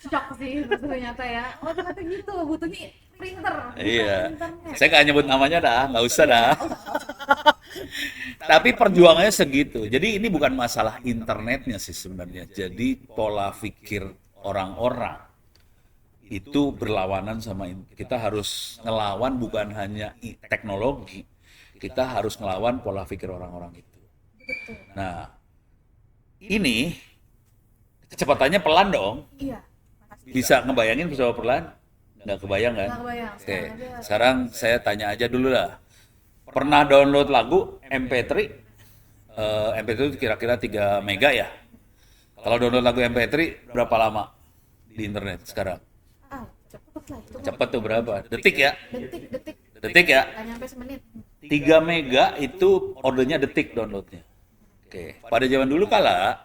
Shock sih ternyata ya. Oh ternyata gitu, butuhnya printer. bukan Iya. internet. Saya nggak nyebut namanya dah, nggak usah dah. Tapi perjuangannya segitu. Jadi ini bukan masalah internetnya sih sebenarnya. Jadi pola pikir orang-orang itu berlawanan sama kita harus ngelawan bukan hanya teknologi, kita harus ngelawan pola pikir orang-orang itu. Betul. Nah, ini kecepatannya pelan dong. Iya. Makasih. Bisa ngebayangin bisa pelan? Nggak kebayang kan? Nggak kebayang. Oke, Sekarang aja. sekarang saya tanya aja dulu lah. Pernah download lagu MP3? MP3 itu kira-kira 3 mega ya? Kalau download lagu MP3 berapa lama di internet sekarang? Cepet lah itu. Cepet tuh berapa? Detik ya? Detik. Detik ya? Nggak nyampe semenit. 3 mega itu ordernya detik downloadnya. Oke, pada zaman dulu kala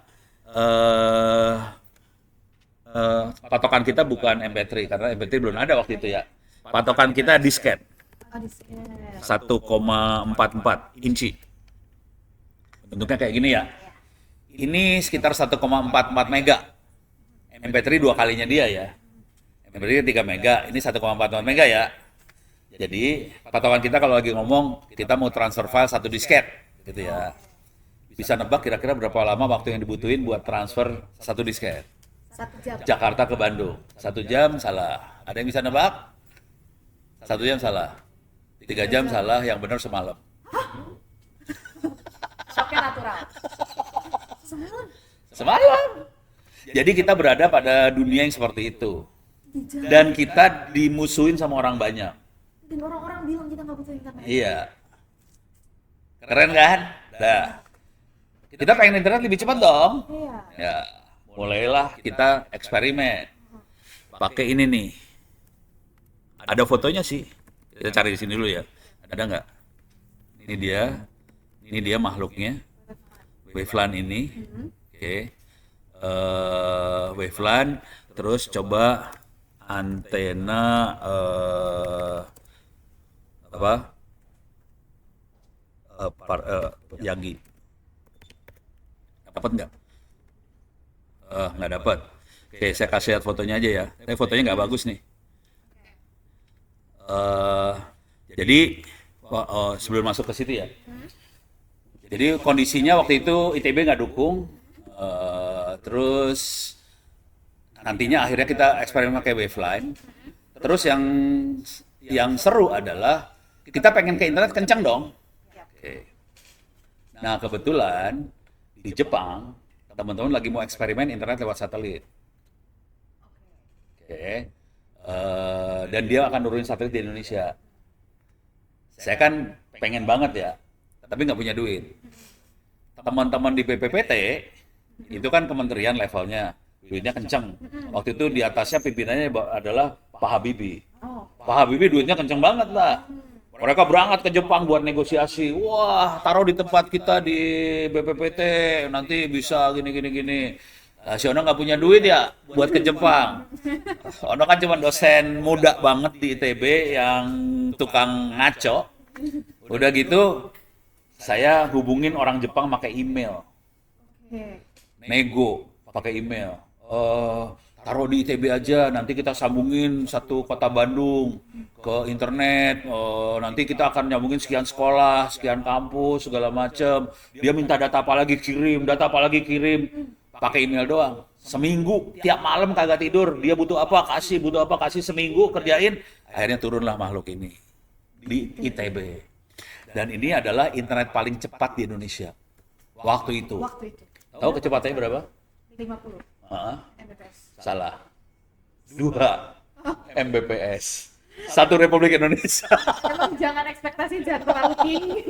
patokan kita bukan MP3 karena MP3 belum ada waktu itu ya. Patokan kita disket. Oh, disket. 1,44 inci. Bentuknya kayak gini ya. Ini sekitar 1,44 mega. MP3 dua kalinya dia ya. MP3 3 mega, ini 1,44 mega ya. Jadi patokan kita kalau lagi ngomong kita mau transfer file satu disket gitu ya. Bisa nebak kira-kira berapa lama waktu yang dibutuhin buat transfer satu disket. 1 jam. Jakarta ke Bandung. 1 jam salah. Ada yang bisa nebak? 1 jam salah. 3 jam salah, yang benar semalam. Shocknya natural. Semalam Semalam. Jadi kita berada pada dunia yang seperti itu. di jam. Dan kita dimusuhin sama orang banyak. Dan orang-orang bilang kita nggak butuh internet. Iya. Keren kan? Nah, kita pengen internet lebih cepat dong. Iya. Ya, mulailah kita eksperimen. Pakai ini nih. Ada fotonya sih. Kita cari di sini dulu ya. Ada nggak? Ini dia makhluknya. Wavelan ini. Oke. Wavelan. Terus coba antena Yagi. Dapat nggak? Nggak dapat. Oke, saya kasih lihat fotonya aja ya. Tapi fotonya nggak bagus nih. Jadi sebelum masuk ke situ ya. Jadi kondisinya waktu itu ITB nggak dukung. Terus nantinya akhirnya kita eksperimen pakai Waveline. Terus yang seru adalah kita pengen ke internet kencang dong. Oke. Nah kebetulan di Jepang teman-teman lagi mau eksperimen internet lewat satelit. Oke. Dan dia akan nurunin satelit di Indonesia. Saya kan pengen banget ya, tapi nggak punya duit. Teman-teman di BPPT itu kan kementerian levelnya, duitnya kenceng. Waktu itu di atasnya pimpinannya adalah Pak Habibie. Oh. Pak Habibie duitnya kenceng banget lah. Mereka berangkat ke Jepang buat negosiasi. Wah, taruh di tempat kita di BPPT, nanti bisa gini. Nah, si Ono nggak punya duit ya buat ke Jepang. Ono kan cuma dosen muda banget di ITB yang tukang ngaco. Udah gitu, saya hubungin orang Jepang pakai email. Oke. Nego pakai email. Taruh di ITB aja, nanti kita sambungin satu kota Bandung ke internet. Nanti kita akan nyambungin sekian sekolah, sekian kampus, segala macam. Dia minta data apa lagi kirim, pakai email doang. Seminggu, tiap malam kagak tidur. Dia butuh apa kasih seminggu kerjain. Akhirnya turunlah makhluk ini. di ITB. Dan ini adalah internet paling cepat di Indonesia waktu itu. Waktu itu. Tahu kecepatannya berapa? 50 Mbps. Salah. 2 Mbps. Satu Republik Indonesia. Emang jangan ekspektasi jangan terlalu tinggi.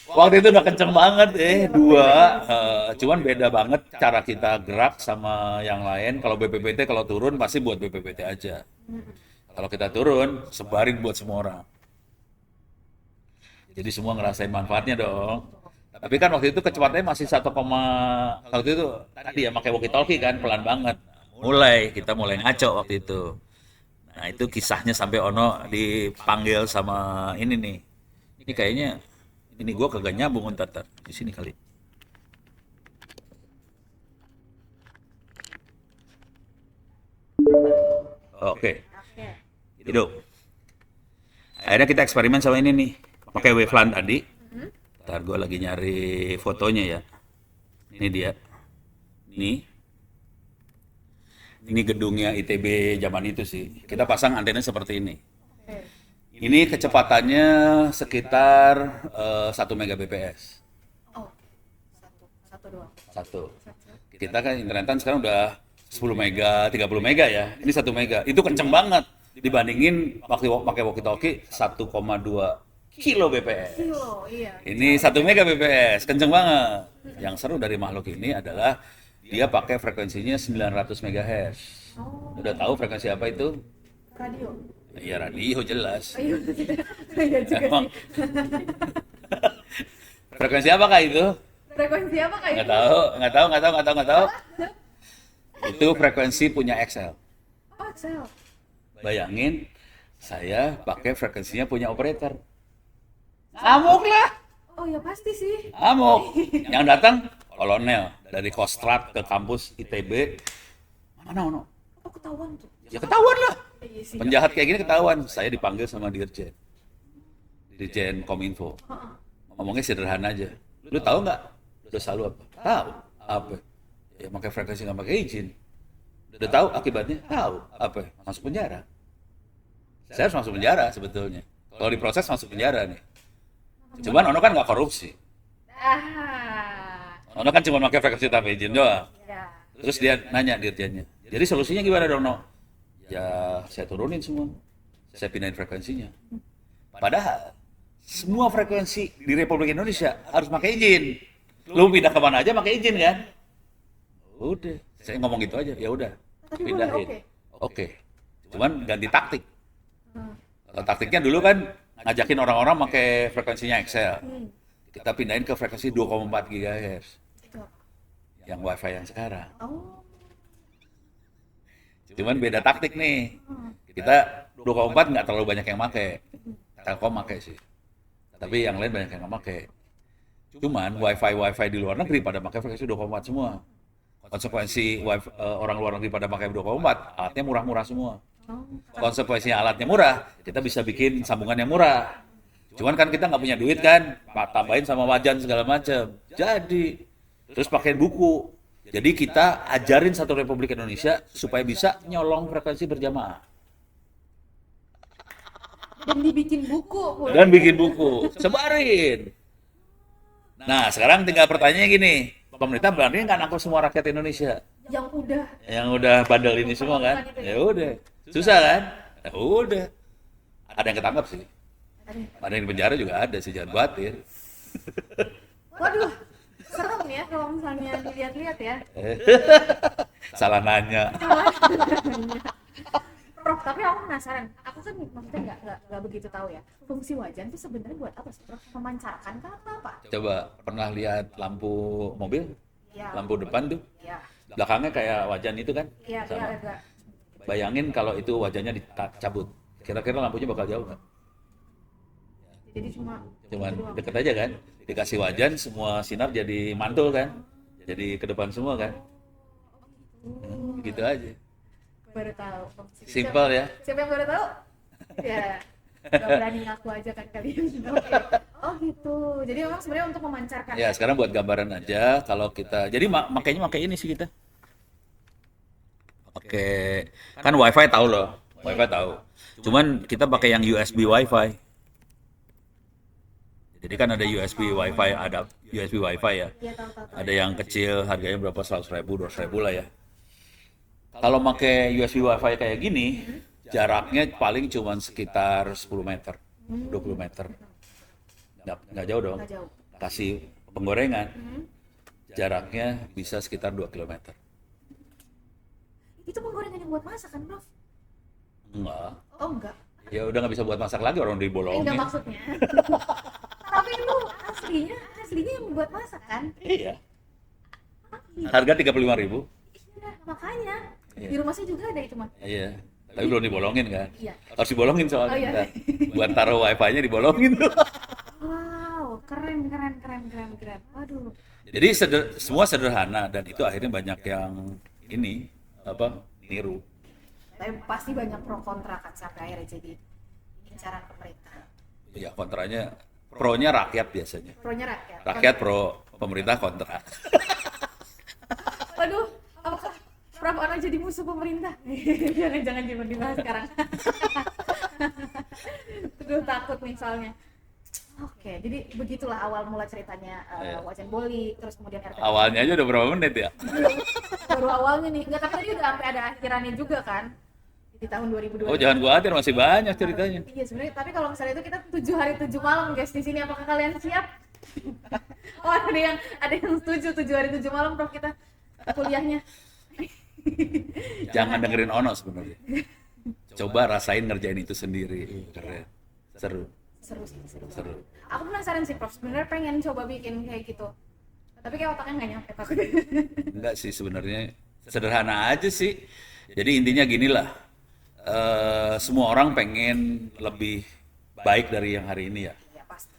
Waktu itu udah kenceng banget, 2. Cuman beda banget cara kita gerak sama yang lain. Kalau BPPT kalau turun pasti buat BPPT aja. Kalau kita turun, sebarin buat semua orang. Jadi semua ngerasain manfaatnya dong. Tapi kan waktu itu kecepatannya masih 1, waktu itu tadi ya pakai walkie-talkie kan pelan banget. Kita mulai ngaco waktu itu. Nah itu kisahnya sampai Ono dipanggil sama ini nih. Ini kayaknya ini gua kagak nyambung ntar di sini kali. Oke. Oke. Hidup. Akhirnya kita eksperimen sama ini nih. Pakai wavelan tadi. Ntar gue lagi nyari fotonya ya. Ini dia. Ini gedungnya ITB zaman itu sih. Kita pasang antena seperti ini. Oke. Ini kecepatannya sekitar 1 Mbps. Oh, satu doang. 1. Kita kan internetan sekarang udah 10 mega, 30 mega ya. Ini 1 mega. Itu kenceng banget dibandingin waktu pakai walkie-talkie 1,2 kilo bps. Kilo, iya. Ini 1 mega bps, kenceng banget. Yang seru dari makhluk ini adalah dia pakai frekuensinya 900 MHz. Oh, Udah tahu frekuensi apa itu? radio. Ya radio jelas. Iya, iya juga Emang sih. frekuensi apakah itu? Frekuensi apa kayak Nggak tahu. Itu frekuensi punya Excel. Oh, Excel. Bayangin, saya pakai frekuensinya punya operator. Amuk lah, Oh ya pasti sih. amuk. Yang datang kolonel dari Kostrad ke kampus ITB. Mana Ono? Oh ketahuan tuh. Ya ketahuan lah. Iya sih. Penjahat kayak gini ketahuan. Saya dipanggil sama Dirjen Kominfo. Heeh. Ngomongnya sederhana aja. Lu tahu nggak dosa lu apa? Tahu. Apa? Ya pakai frekuensi nggak pakai izin. Udah tahu akibatnya? Tahu. Apa? Masuk penjara. Saya harus masuk penjara sebetulnya. Kalau diproses masuk penjara nih. Cuman Ono kan nggak korupsi. Ah. Ono kan cuma pakai frekuensi tanpa izin doang. Ya. Terus dia nanya dirjennya. Jadi solusinya gimana dong, No? Ya saya turunin semua. Saya pindahin frekuensinya. Padahal semua frekuensi di Republik Indonesia harus pakai izin. Lu pindah kemana aja pakai izin kan? Udah, saya ngomong gitu aja. Ya udah, Tapi boleh pindahin. oke. Oke. Cuman ganti taktik. Hmm. Kalau taktiknya dulu kan ngajakin orang-orang pakai frekuensinya Excel. Hmm. Kita pindahin ke frekuensi 2,4 GHz. Itu apa? Yang WiFi yang sekarang. Oh. Cuman beda taktik nih. Hmm. Kita 2,4 nggak terlalu banyak yang pakai. Telkom pakai sih. Tapi yang lain banyak yang nggak pakai. Cuman wifi di luar negeri pada pakai frekuensi 2,4 semua. Konsekuensi orang luar negeri pada pakai 2,4, alatnya murah-murah semua. Oh. Konsekuensinya alatnya murah, kita bisa bikin sambungan yang murah. Cuman kan kita nggak punya duit kan, tambahin sama wajan segala macam. Jadi, terus pakai buku. Jadi kita ajarin satu Republik Indonesia supaya bisa nyolong frekuensi berjamaah. Dan dibikin buku pula. Dan bikin buku, sebarin. Nah, sekarang tinggal pertanyaannya gini, pemerintah berani nggak nangkep semua rakyat Indonesia Yang udah udah bandel ini semua kan? Ya udah, susah kan? Ya udah, ada yang ketangkap sih, ada yang di penjara juga ada sih, jangan khawatir. waduh serem ya kalau misalnya dilihat-lihat ya. Salah nanya. Prof, tapi aku penasaran. Aku kan maksudnya nggak begitu tahu ya. Fungsi wajan itu sebenarnya buat apa sih, Prof? Memancarkan kah atau apa? Coba pernah lihat lampu mobil, Iya. lampu depan tuh, Iya. belakangnya kayak wajan itu kan? Iya, iya, Sama. agak. Bayangin kalau itu wajannya dicabut, kira-kira lampunya bakal jauh nggak? Jadi cuma Cuman gitu doang. deket aja kan, dikasih wajan semua sinar jadi mantul kan, jadi ke depan semua kan. Gitu aja, Baru tahu. simple ya. Siapa yang baru tahu? Ya. Gak berani ngaku aja kan kalian. Oke. Oh gitu. Jadi memang sebenarnya untuk memancarkan. Ya sekarang buat gambaran aja kalau kita, jadi makanya pakai ini sih kita. Oke, kan WiFi tahu loh, Wifi tahu. Cuman kita pakai yang USB Wi-Fi. Jadi kan ada USB Wi-Fi, ada USB Wi-Fi ya. Iya, tahu. Ada yang kecil, harganya berapa, 100.000, 200.000 lah ya. Kalau pakai USB Wi-Fi kayak gini, jaraknya paling cuma sekitar 10 meter, 20 meter. Nggak jauh dong. Nggak jauh. Kasih penggorengan, jaraknya bisa sekitar 2 kilometer. Itu penggorengan yang buat masak kan, Prof? Enggak. Oh, enggak. Ya udah nggak bisa buat masak lagi, orang dibolongin. Enggak maksudnya. Tapi itu aslinya yang buat masak kan? Iya. Harga 35.000. Iya, makanya. Iya. Di rumah saya juga ada itu, Mas. Iya. Tapi belum dibolongin kan? Iya. Harus dibolongin soalnya. Oh, iya. Kita. Buat taruh wifi-nya dibolongin. Wow, keren. Waduh. Jadi semua sederhana dan itu akhirnya banyak yang ini niru. Tapi pasti banyak pro kontra kan sampai akhirnya jadi incaran pemerintah. Ya kontranya, pro-nya rakyat biasanya. Pro-nya rakyat. Rakyat pro, pemerintah kontra. Waduh, apakah Prof Ono jadi musuh pemerintah? Jangan dibahas sekarang. Aduh, takut nih soalnya. Oke, jadi begitulah awal mula ceritanya Wajan Bolik, terus kemudian RT. Awalnya aja udah berapa menit ya? Baru awalnya nih, nggak, tapi tadi udah sampai ada akhirannya juga kan di tahun 2020. Oh jangan khawatir, masih banyak ceritanya. Iya sebenarnya, tapi kalau misalnya itu kita 7 hari 7 malam guys di sini, apakah kalian siap? Oh ada yang setuju 7 hari 7 malam Prof kita kuliahnya. Jangan dengerin Ono sebenarnya. Coba rasain ngerjain itu sendiri, keren, seru. Seru. Aku penasaran sih Prof, sebenarnya pengen coba bikin kayak gitu. Tapi kayak otaknya nggak nyampe takut. Enggak sih sebenarnya, sederhana aja sih. Jadi intinya gini lah, semua orang pengen lebih baik dari yang hari ini ya. Ya pasti.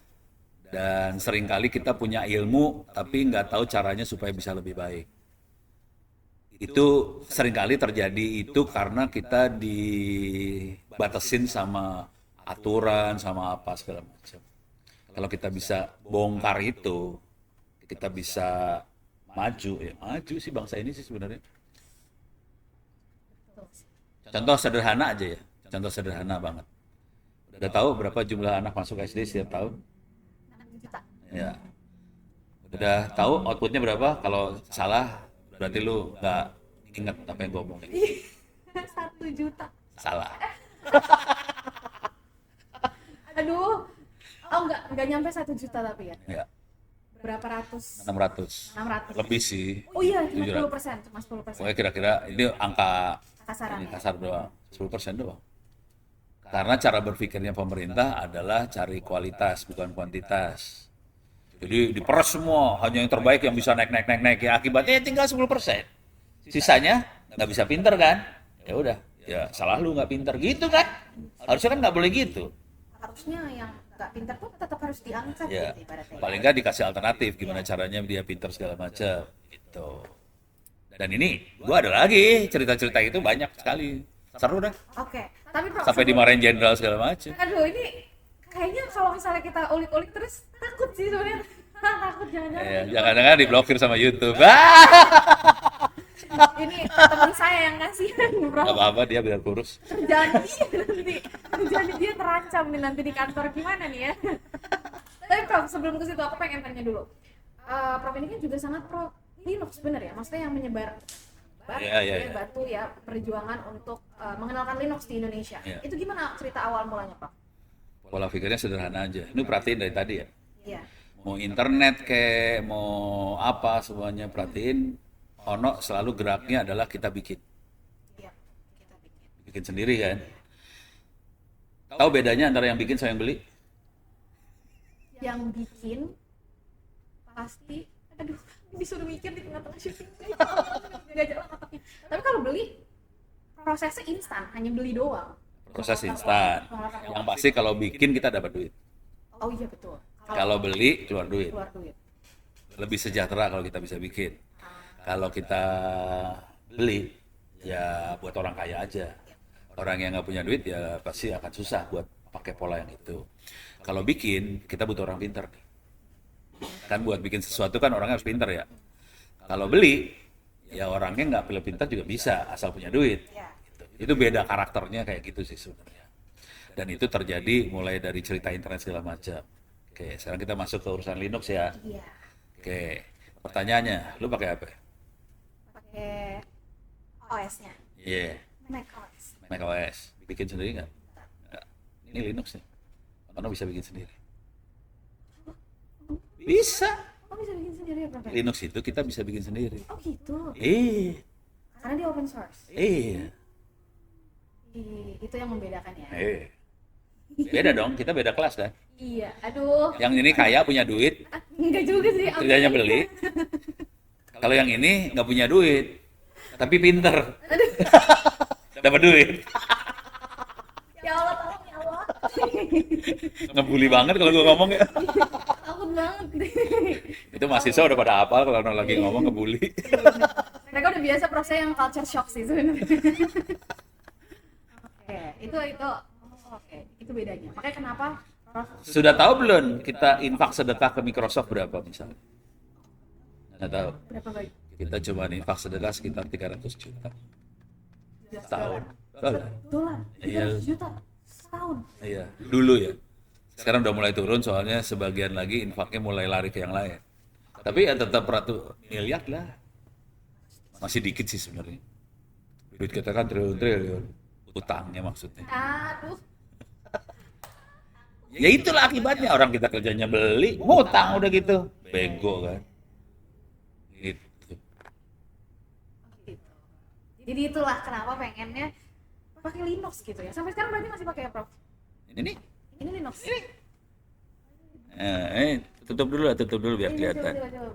Dan seringkali kita punya ilmu tapi nggak tahu caranya supaya bisa lebih baik. Itu seringkali terjadi itu karena kita dibatasin sama aturan, sama apa segala macam. Kalau kita bisa bongkar itu, kita bisa maju. Ya maju sih bangsa ini sih sebenarnya. Contoh sederhana aja ya, contoh sederhana banget. Udah tahu berapa jumlah anak masuk SD setiap tahun? 6 juta. Ya. Udah tahu outputnya berapa? Kalau salah berarti lu nggak inget apa yang gue omongin. 1 juta. Salah. Aduh. Oh enggak nyampe 1 juta tapi ya. Ya, Berapa ratus? 600. 600. Lebih sih. Oh iya, cuma 700. 10%, cuma 10%. Pokoknya kira-kira ini angka Kasaran. ini kasar doang, 10% doang. Karena cara berpikirnya pemerintah adalah cari kualitas bukan kuantitas. Jadi diperas semua, hanya yang terbaik yang bisa naik ya akibatnya tinggal 10%. Sisanya nggak bisa pinter kan? Ya udah, ya salah lu nggak pinter gitu kan? Harusnya kan nggak boleh gitu. Harusnya yang nggak pintar tuh tetap harus diangkat Ya, gitu ibaratnya. paling nggak dikasih alternatif gimana caranya dia pinter segala macam gitu. Dan ini gua ada lagi cerita-cerita itu banyak sekali, seru dah. Oke, tapi Prof, Sampai dimarahin jenderal segala macam. aduh ini kayaknya kalau misalnya kita ulik-ulik terus takut sih sebenarnya. Takut jangan-jangan. Ya, jangan-jangan diblokir sama YouTube. Ini teman saya yang kasihan Prof. Gak apa-apa, dia biar kurus. Jadi dia terancam nih nanti di kantor gimana nih ya. Tapi Prof, sebelum ke situ aku pengen tanya dulu. Prof ini kan juga sangat pro Linux bener ya? Maksudnya yang menyebar Iya. batu ya perjuangan untuk mengenalkan Linux di Indonesia. Iya. Itu gimana cerita awal mulanya Prof? Pola pikirnya sederhana aja. Ini perhatiin dari tadi ya. Iya. Mau internet kayak mau apa semuanya perhatiin. Ono selalu geraknya adalah kita bikin. Iya. Kita bikin. Bikin sendiri kan. Tahu bedanya antara yang bikin sama yang beli? Yang bikin pasti aduh disuruh mikir di tengah-tengah syuting nggak jalan otaknya. Tapi kalau beli prosesnya instan, hanya beli doang. Proses instan. Yang pasti kalau bikin kita dapat duit. Oh iya betul. Kalau beli keluar duit. Keluar duit. Lebih sejahtera kalau kita bisa bikin. Kalau kita beli ya buat orang kaya aja. Orang yang nggak punya duit ya pasti akan susah buat pakai pola yang itu. Kalau bikin kita butuh orang pintar nih. Kan buat bikin sesuatu kan orangnya harus pintar ya. Kalau beli ya orangnya nggak perlu pintar juga bisa asal punya duit. Ya. Gitu. Itu beda karakternya kayak gitu sih sebenarnya. Dan itu terjadi mulai dari cerita internet segala macam. Oke, sekarang kita masuk ke urusan Linux ya. Iya. Oke, pertanyaannya, lu pakai apa? Pakai OS-nya. Iya, Mac OS. Mac OS. Bikin sendiri nggak? Nggak. Ini Linux nih. Karena bisa bikin sendiri. Bisa. Oh bisa bikin sendiri ya, Prof? Linux itu kita bisa bikin sendiri. Oh gitu. Karena Karena dia open source. Itu yang membedakan ya. Beda dong, kita beda kelas kan. Iya. Aduh. Yang ini kaya punya duit, Enggak juga sih. kerjanya beli. Kalau yang ini nggak punya duit, tapi pinter, dapat duit. Ya Allah, tolong ya Allah. Ngebully banget kalau gue ngomong ya. Takut banget. Itu mahasiswa udah pada hafal kalau lagi ngomong ngebully. Mereka udah biasa proses yang culture shock sih sebenarnya. Oke, itu oke, itu bedanya. Makanya kenapa Prof Sudah tahu belum kita infak sedekah ke Microsoft berapa misalnya? Nggak tahu. berapa baik? Kita coba infak sedekah sekitar 300 juta setahun. Dolar. Dolar. Iya. 300 juta setahun. Iya, dulu ya. Sekarang udah mulai turun soalnya sebagian lagi infaknya mulai lari ke yang lain. Tapi ya tetap miliar lah. Masih dikit sih sebenarnya. Duit kita kan triliun-triliun. Utangnya maksudnya. Aduh. Ya itulah akibatnya orang kita kerjanya beli, ngutang udah gitu. Bego kan. Gitu. Gitu. Jadi itulah kenapa pengennya pakai Linux gitu ya. Sampai sekarang berarti masih pakai ya, Prof? Ini nih. Ini Linux. Tutup dulu biar Ini, kelihatan. coba.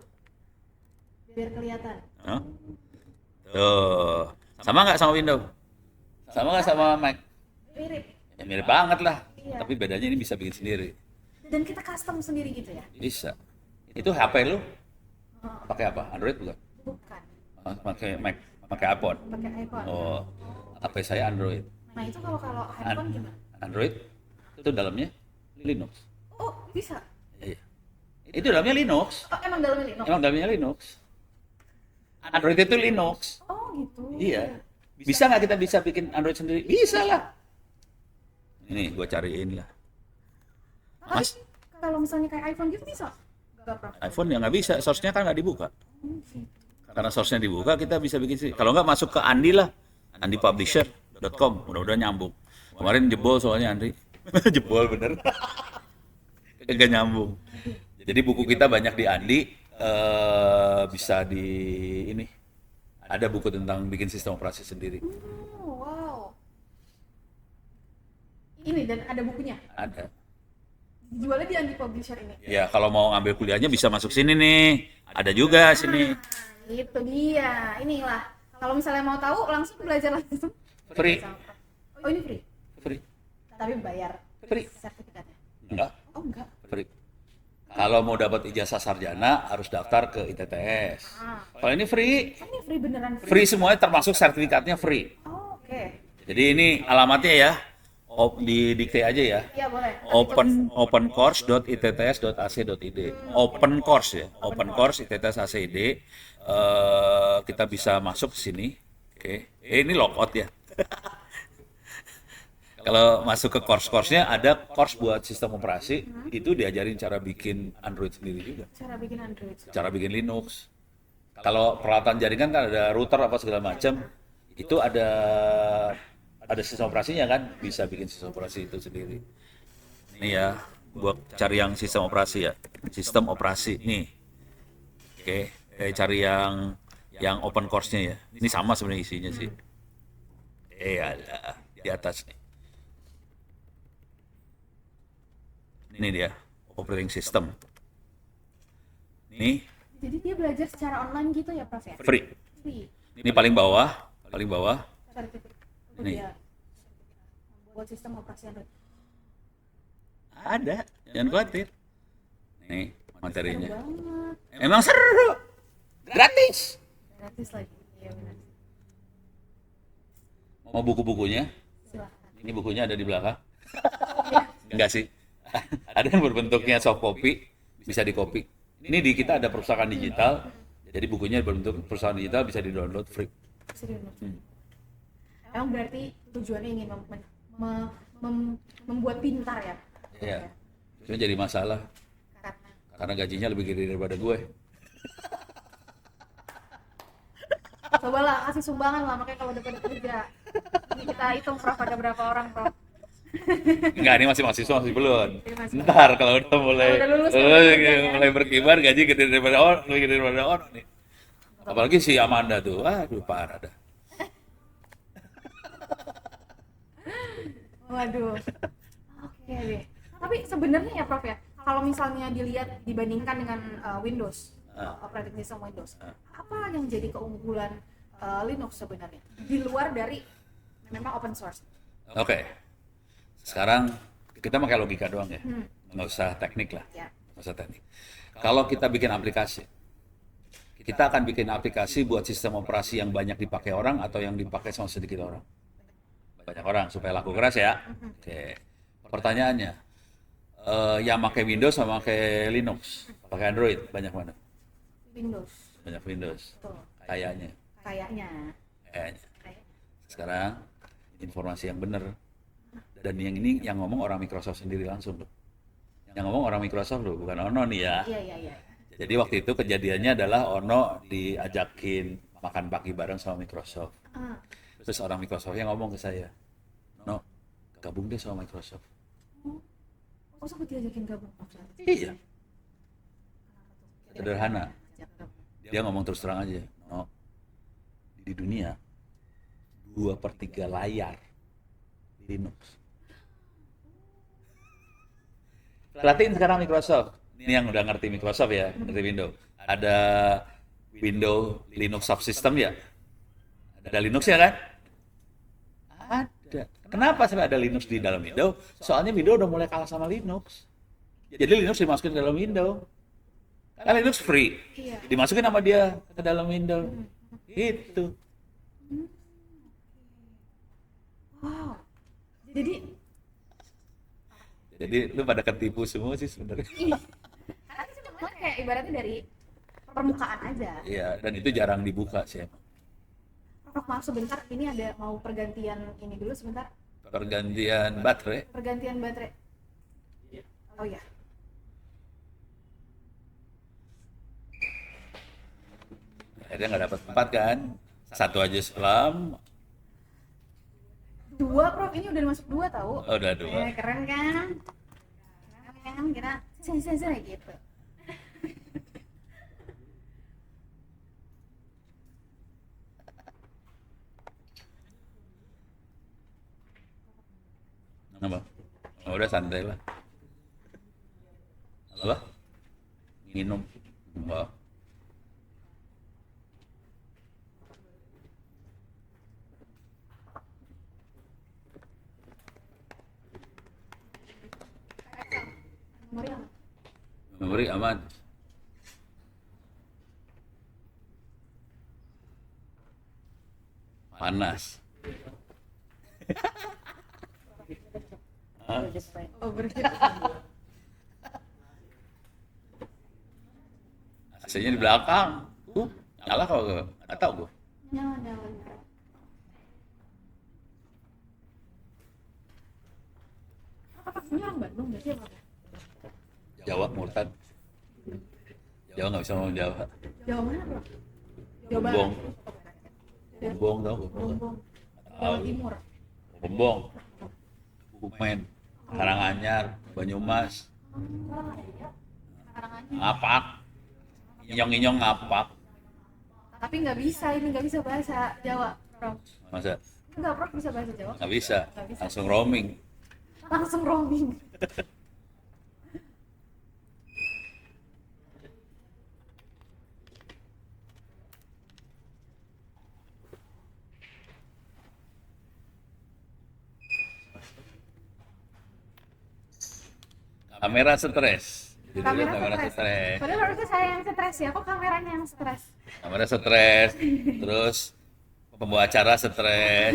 Biar kelihatan. Hah? Tuh. Sama nggak sama Windows? Sama nggak sama Mac? Mirip. Ya mirip banget lah. Iya. Tapi bedanya ini bisa bikin sendiri. Dan kita custom sendiri gitu ya? Bisa. Itu HP lu Oh, pakai apa? Android bukan? bukan. Pakai Mac, pakai iPhone. Pakai iPhone. Oh, HP saya Android. Nah, itu kalau handphone gimana? Android itu dalamnya Linux. Oh, bisa. Iya. Itu dalamnya Linux. Oh, emang dalamnya Linux? Emang dalamnya Linux. Android itu Linux. Oh, gitu. Iya. Bisa nggak kita bisa bikin Android sendiri? Bisa lah. Ini gua cariin lah. Tapi Mas, kalau misalnya kayak iPhone gitu bisa? Enggak, Prof. iPhone ya nggak bisa. Source-nya kan nggak dibuka. Gitu. Karena source-nya dibuka, kita bisa bikin sendiri. Kalau nggak masuk ke Andi lah. andipublisher.com. Mudah-mudahan nyambung. Kemarin jebol soalnya Andi. Jebol bener. Nggak nyambung. Jadi buku kita banyak di Andi. Bisa di ini. Ada buku tentang bikin sistem operasi sendiri. Wow. Ini dan ada bukunya. Ada. Jualnya di Andi Publisher ini. Ya kalau mau ngambil kuliahnya bisa masuk sini nih. Ada juga sini. Nah, itu dia. Inilah. Kalau misalnya mau tahu langsung belajar langsung. Free. Oh, ini free. Free. Tapi bayar Free. sertifikatnya. Enggak. Oh, enggak. Free. Kalau mau dapat ijazah sarjana harus daftar ke ITTS. Ah. Kalau ini free. Ini free beneran free. Free semuanya termasuk sertifikatnya free. Oh, oke. Jadi ini alamatnya ya. Didikte aja ya. Iya, boleh. opencourse.itts.ac.id. Open course ya. Open course ITTS.ac.id. Kita bisa masuk ke sini. Oke. Ini logout ya. Kalau masuk ke course-course-nya ada course buat sistem operasi, itu diajarin cara bikin Android sendiri juga. Cara bikin Android. Cara bikin Linux. Kalau peralatan jaringan kan ada router apa segala macam, itu ada sistem operasinya kan, bisa bikin sistem operasi itu sendiri. Ini ya, buat cari yang sistem operasi ya, sistem operasi nih. Oke, cari yang open course-nya ya. Ini sama sebenarnya isinya sih. Ada di atas nih. Ini dia, operating system. Nih, Jadi dia belajar secara online gitu ya, Prof ya? free. Free. Ini paling bawah. Sertifikat. Nih. Dia buat sistem operasi Android. Ada, jangan khawatir. Nih, materinya. Seru banget. Emang seru. Gratis. Gratis lagi. Iya benar. Mau buku-bukunya? Silahkan. Ini bukunya ada di belakang. Enggak sih. Ada yang berbentuknya soft copy, bisa di copy. Ini di kita ada perpustakaan digital. Jadi bukunya berbentuk perpustakaan digital bisa di-download free. Bisa di-download. Emang berarti tujuannya ingin membuat pintar ya? Iya. Cuma jadi masalah Karena karena gajinya lebih gede daripada gue. cobalah kasih sumbangan lah, makanya kalau udah pada kerja. Ini kita hitung Prof, ada berapa orang Prof? Enggak, ini masih mahasiswa, masih belum. Ini masih- Ntar kalau udah mulai Kalau udah lulus, mulai, udah kerja, kan? mulai berkibar gaji gede daripada orang, lebih gede daripada orang nih. Apalagi si Amanda tuh, aduh parah dah. Waduh. Oke deh. Tapi sebenarnya ya Prof ya, kalau misalnya dilihat dibandingkan dengan Windows, operating system Windows, apa yang jadi keunggulan Linux sebenarnya di luar dari memang open source? Oke, sekarang kita pakai logika doang ya, nggak usah teknik lah, Ya. nggak usah teknik. Kalau kita bikin aplikasi, kita akan bikin aplikasi buat sistem operasi yang banyak dipakai orang atau yang dipakai sama sedikit orang. Banyak orang supaya laku keras ya. Oke, pertanyaannya, yang pakai Windows sama pakai Linux, pakai Android banyak mana? Windows. Banyak Windows, Betul. kayaknya. Kayaknya. Kayaknya. Kayak- Sekarang informasi yang benar, dan yang ini yang ngomong orang Microsoft sendiri langsung loh. Yang ngomong orang Microsoft loh, bukan Ono nih ya. Iya, iya, iya. Jadi waktu itu kejadiannya adalah Ono diajakin makan pagi bareng sama Microsoft. Ah, Terus orang Microsoft yang ngomong ke saya, "No, gabung deh sama Microsoft." kok sempat diajakin gabung maksudnya? Iya, Kenapa tuh? sederhana. Ajak gabung. Dia ngomong terus terang aja, "No, di dunia 2/3 layar Linux." Perhatiin sekarang Microsoft. Ini yang udah ngerti Microsoft ya, ngerti Windows. Ada Windows Linux subsystem ya? Ada Linux ya kan? Ada. Kenapa sampai ada Linux di dalam Windows? Soalnya Windows udah mulai kalah sama Linux. Jadi Linux dimasukin ke dalam Windows. Kan Linux free. Iya. Dimasukin sama dia ke dalam Windows. Itu. Wow. Jadi Jadi lu pada ketipu semua sih sebenarnya. karena itu cuma kayak ibaratnya dari permukaan aja. Iya, dan itu jarang dibuka sih emang. Prof, maaf sebentar, ini ada mau pergantian ini dulu sebentar. Pergantian baterai. Pergantian baterai. Oh ya. Akhirnya nggak dapat 4 kan? Satu aja selam. 2 Prof, ini udah masuk 2 tahu. Oh, udah 2. Keren kan? Keren kan? Kira sen gitu. Apa? Oh, udah santai lah. Apa? Minum. Enggak. Memori aman. Memori aman. Panas. Hah? Oh, berarti. AC-nya di belakang. Nyala kalau nggak tahu gue. Nyala. Apa ini orang Bandung berarti apa? Jawa murtad. Jawa nggak bisa ngomong Jawa. Jawa mana, Bro? Jawa Barat. Bombong. Bombong tau gue. Bombong. Jawa Timur. Bombong. Bumen. Karanganyar. Banyumas. Karanganyar. Ngapak. Inyong-inyong ngapak. Tapi nggak bisa, ini nggak bisa bahasa Jawa, Prof. Masa? Enggak, Prof bisa bahasa Jawa. Nggak bisa. Nggak bisa. Langsung roaming. Langsung roaming. Kamera stres. Jadi Kamera stres. stres. Padahal harusnya saya yang stres ya, kok kameranya yang stres? Kamera stres. Terus pembawa acara stres.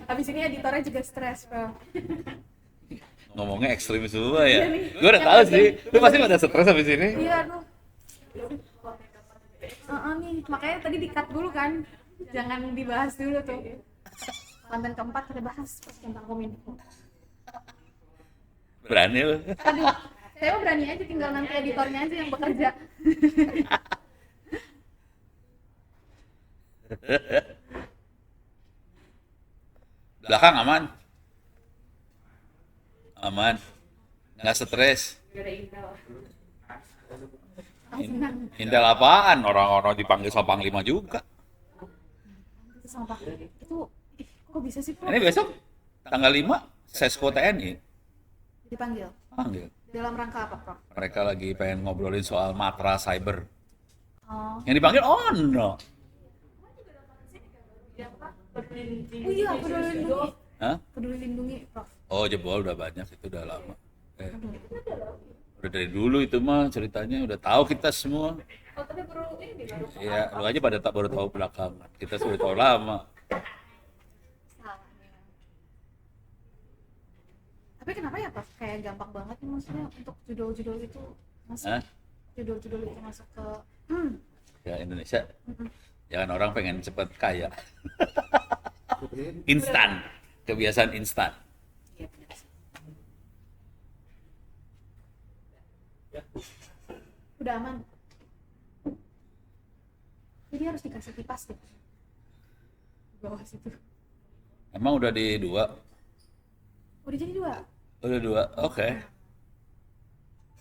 Habis ini editornya juga stres, Prof. Ngomongnya ekstrim semua ya. Iya nih. Gue udah tahu sih. Lu pasti pada stres habis ini. Iya, tuh. Nih, makanya tadi di-cut dulu kan. Jangan dibahas dulu tuh. konten keempat kita bahas tentang Kominfo. Berani lu. Aduh, saya mah berani aja, tinggal nanti editornya aja yang bekerja. Belakang aman. Aman. Nggak stres. Senang. Intel apaan? Orang-orang dipanggil sama Panglima juga. Itu sama Pak. Itu kok bisa sih, Prof? Ini besok tanggal 5 Sesko TNI Dipanggil. panggil. Dalam rangka apa, Prof? Mereka lagi pengen ngobrolin soal matra cyber. Oh. Yang dipanggil Ono. Oh iya, peduli lindungi. Hah? Peduli lindungi, Prof. Oh jebol udah banyak, itu udah lama. Aduh. Udah dari dulu itu mah ceritanya, udah tahu kita semua. Oh, tapi baru ini baru Ya, lu aja pada tak baru tahu belakangan. Kita sudah tahu lama. salah. Tapi kenapa ya, Prof? Kayak gampang banget nih maksudnya untuk judul-judul itu masuk. Hah? Judul-judul itu masuk ke Ya Indonesia. Jangan orang pengen cepet kaya. Instan. Kebiasaan instan. Iya, benar sih. Udah aman. Jadi harus dikasih kipas deh. Di bawah situ. Emang udah di 2? Udah jadi 2. Udah 2, oke.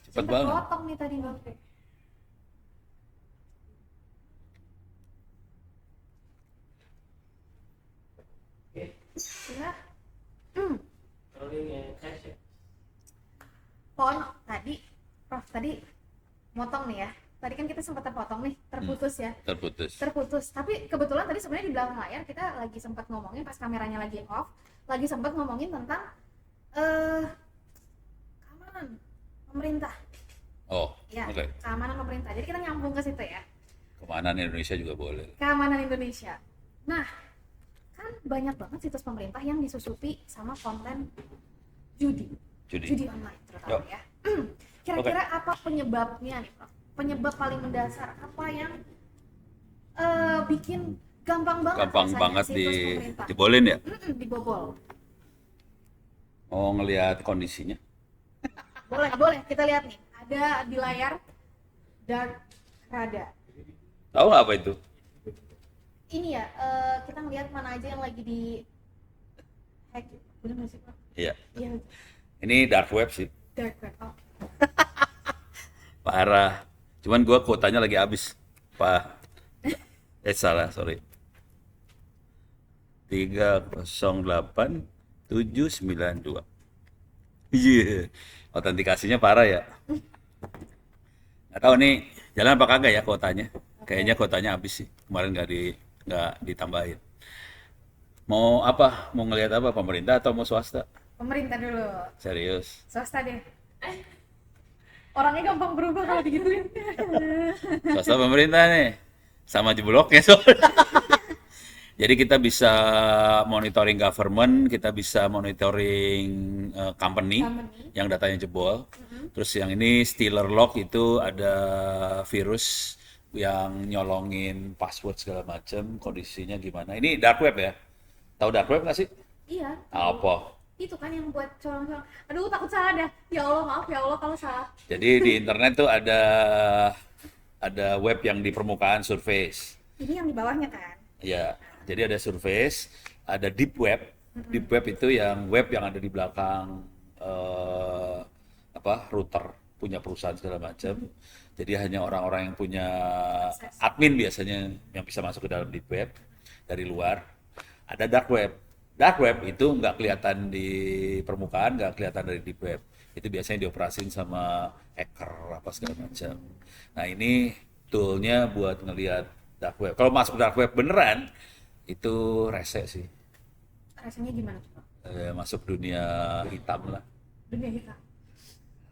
Cepet Kita banget. potong nih tadi, Bang. Ya. Pohon tadi, Prof, tadi motong nih ya. Tadi kan kita sempat terpotong nih, terputus ya. Terputus. Terputus. Tapi kebetulan tadi sebenarnya di belakang layar kita lagi sempat ngomongin pas kameranya lagi off, lagi sempat ngomongin tentang keamanan pemerintah. Oh, Ya, oke. keamanan pemerintah. Jadi kita nyambung ke situ ya. Keamanan Indonesia juga boleh. Keamanan Indonesia. Nah, kan banyak banget situs pemerintah yang disusupi sama konten judi Judi. online terutama Yo. ya. Kira-kira apa penyebabnya nih, Prof? Penyebab paling mendasar apa yang bikin gampang banget Gampang rasanya banget situs pemerintah dibolin ya. dibobol? Mau ngelihat kondisinya. Boleh kita lihat nih, ada di layar dark rada. Tahu nggak apa itu? Ini ya, kita ngelihat mana aja yang lagi di hack, bener nggak sih, Prof? Iya. Iya, Ini dark web sih. dark web. Oh, Parah. Cuman gua kuotanya lagi habis. Pak. Salah, sorry. 308792. Iya. Autentikasinya parah ya. Nggak tahu nih jalan apa kagak ya kuotanya. Kayaknya kuotanya habis sih. Kemarin nggak ditambahin. Mau apa? Mau ngelihat apa? Pemerintah atau mau swasta? pemerintah dulu, Serius. swasta deh. Orangnya gampang berubah kalau digituin. Swasta pemerintah nih. Sama jebloknya soalnya. Jadi kita bisa monitoring government, kita bisa monitoring company Company. yang datanya jebol. Terus yang ini Stealer Lock itu ada virus yang nyolongin password segala macam, kondisinya gimana. Ini dark web ya? Tahu dark web nggak sih? Iya. Apa? Itu kan yang buat colong-colong. Aduh, takut salah dah. Ya Allah, maaf ya Allah kalau salah. Jadi di internet tuh ada web yang di permukaan surface. Ini yang di bawahnya kan? Ya, jadi ada surface, ada deep web. Deep web itu yang web yang ada di belakang router punya perusahaan segala macam. Jadi hanya orang-orang yang punya admin biasanya yang bisa masuk ke dalam deep web dari luar. Ada dark web. Dark web itu nggak kelihatan di permukaan, nggak kelihatan dari deep web. Itu biasanya dioperasin sama hacker apa segala macam. Nah ini toolnya buat ngelihat dark web. Kalau masuk dark web beneran itu rese sih. Rasanya gimana tuh, Pak? Masuk dunia hitam lah. Dunia hitam.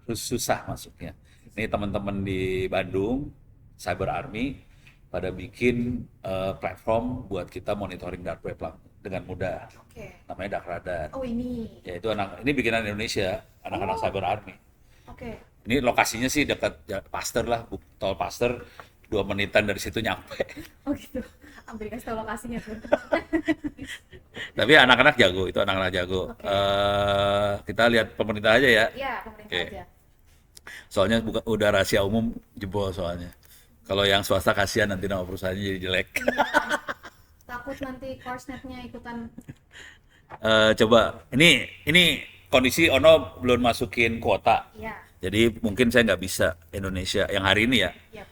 Terus susah masuknya. Ini teman-teman di Bandung, Cyber Army, pada bikin platform buat kita monitoring dark web lah dengan mudah. Oke. Namanya Dark Radar. Oh, ini. Ya itu ini bikinan Indonesia, anak-anak Cyber Army. Oke. Ini lokasinya sih dekat Pasteur lah, tol Pasteur, 2 menitan dari situ nyampe. Oh gitu. Hampir kasih tahu lokasinya tuh. Tapi anak-anak jago, itu anak-anak jago. Oke. Kita lihat pemerintah aja ya. Iya, pemerintah Oke. aja. Soalnya udah rahasia umum jebol soalnya. Kalau yang swasta kasihan nanti nama perusahaannya jadi jelek. Iya. Takut nanti Korsnetnya ikutan. Coba ini kondisi Ono belum masukin kuota. Iya. Jadi mungkin saya nggak bisa Indonesia yang hari ini ya. Iya.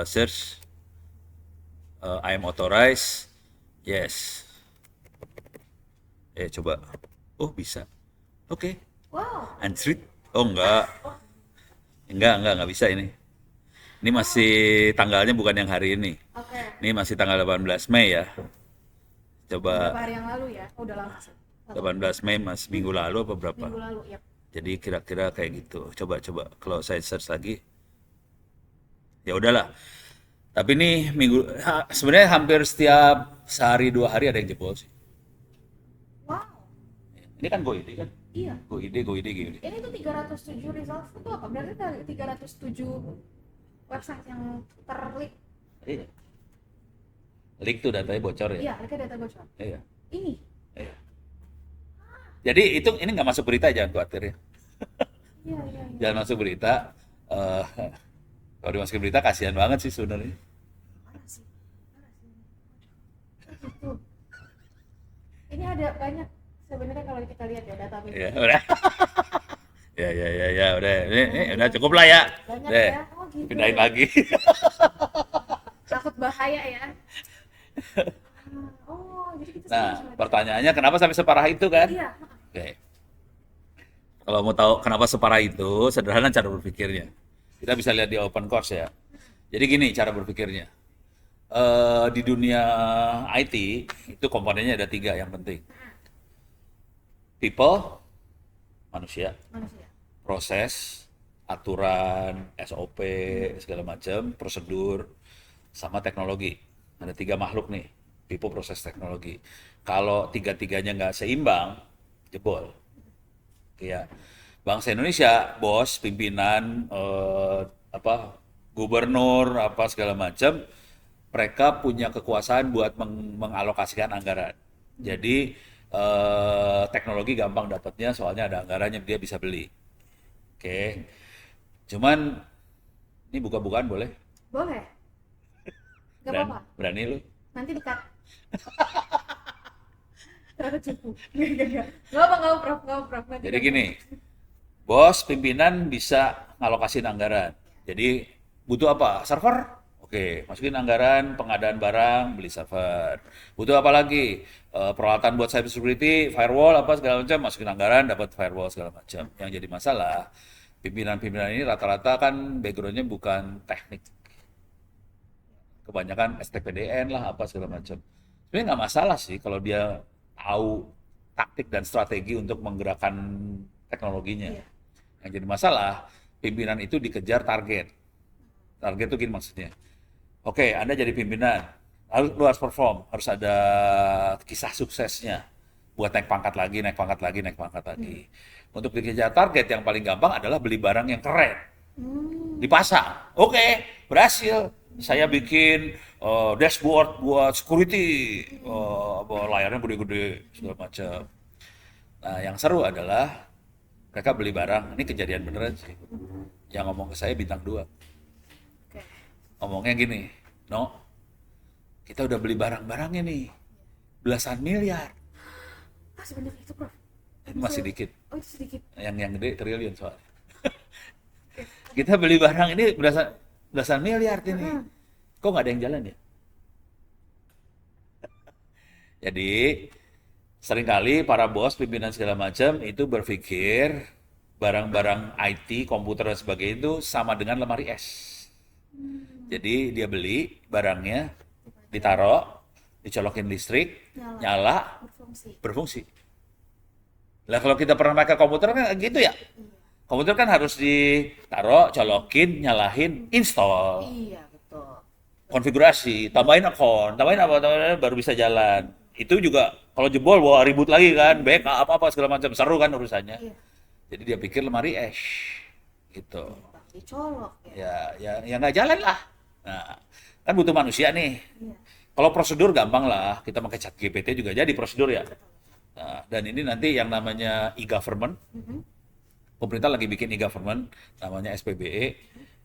Search I am authorized. Yes. Coba. Oh, bisa. Oke. Wow. Unread. Oh, enggak. Enggak bisa ini. Ini masih tanggalnya bukan yang hari ini. Oke. Ini masih tanggal 18 Mei ya. Beberapa Coba hari yang lalu ya. Oh, udah lama sih. 18 Mei mas minggu lalu apa berapa? Minggu lalu, ya. Jadi kira-kira kayak gitu. Coba kalau saya search lagi, ya udahlah. Tapi ini sebenarnya hampir setiap sehari 2 hari ada yang jebol sih. Wow. Ini kan GoID kan? Iya. GoID. Ini tuh 307 results itu apa? Berarti dari 307 website yang terlik. Iya. Link tuh datanya bocor ya? Iya, mereka data bocor. Iya. Ini. Iya. Jadi ini nggak masuk berita, jangan khawatir ya. Iya, iya, iya. Jangan masuk berita. Eh, kalau dimasukin berita kasihan banget sih sebenarnya. Parah sih. Parah sih. Gitu. Ini ada banyak sebenarnya kalau kita lihat ya database. Ya, udah. Ya, udah. Ini udah cukup lah ya. Banyak Deh, ya. Oh, gitu. pindahin lagi. Takut bahaya ya. Oh, jadi kita Nah, sama-sama. pertanyaannya kenapa sampai separah itu kan? Iya. Oke. Kalau mau tahu kenapa separah itu, sederhana cara berpikirnya. Kita bisa lihat di open course ya. Jadi gini cara berpikirnya. Di dunia IT itu komponennya ada 3 yang penting. People, manusia, Manusia. proses, aturan, SOP, segala macam, prosedur, sama teknologi. Ada 3 makhluk nih, people, proses, teknologi. Kalau 3-tiganya nggak seimbang, jebol. Kayak bangsa Indonesia, bos, pimpinan, gubernur, apa segala macam, mereka punya kekuasaan buat mengalokasikan anggaran. Jadi teknologi gampang dapatnya, soalnya ada anggarannya dia bisa beli. Oke, cuman ini buka-bukaan boleh? Boleh. Gak apa-apa. Berani lu? Nanti di-cut. Terlalu cukup. Gak. Gak apa, Prof. Nanti Jadi di-cut. gini, bos, pimpinan bisa ngalokasin anggaran. Jadi butuh apa? Server? Oke, masukin anggaran pengadaan barang, beli server. Butuh apa lagi? Peralatan buat cyber security, firewall apa segala macam, masukin anggaran dapat firewall segala macam. Yang jadi masalah, pimpinan-pimpinan ini rata-rata kan backgroundnya bukan teknik. Kebanyakan STPDN lah apa segala macam. Sebenarnya nggak masalah sih kalau dia tahu taktik dan strategi untuk menggerakkan teknologinya. Iya. Yang jadi masalah, pimpinan itu dikejar target. Target itu gini maksudnya. Oke, Anda jadi pimpinan, lu harus perform, harus ada kisah suksesnya. Buat naik pangkat lagi. Untuk dikejar target yang paling gampang adalah beli barang yang keren. Dipasang. Oke, berhasil. Saya bikin dashboard buat security, layarnya gede-gede, segala macam. Nah, yang seru adalah mereka beli barang, ini kejadian beneran sih. Yang ngomong ke saya bintang 2. Oke. Ngomongnya gini, no, kita udah beli barang-barangnya nih, belasan miliar. Ah, sebenarnya itu, Prof. Ini masih dikit, Oh, itu sedikit. yang gede triliun soalnya. Kita beli barang ini belasan miliar ini. Kok nggak ada yang jalan ya? Jadi seringkali para bos, pimpinan segala macam itu berpikir barang-barang IT, komputer dan sebagainya itu sama dengan lemari es. Jadi dia beli barangnya, ditaruh, dicolokin listrik, nyala, berfungsi. Lah kalau kita pernah pakai komputer kan gitu ya. Komputer kan harus ditaruh, colokin, nyalahin, install, Iya, betul. konfigurasi, tambahin akun, tambahin apa, baru bisa jalan. Itu juga kalau jebol bawa ribut lagi kan, backup apa segala macam, seru kan urusannya. Iya. Jadi dia pikir lemari es, gitu. Dicolok ya. Ya nggak jalan lah. Nah, kan butuh manusia nih. Iya. Kalau prosedur gampang lah, kita pakai chat GPT juga jadi prosedur ya. Nah, dan ini nanti yang namanya e-government, Mhm. pemerintah lagi bikin e-government, namanya SPBE,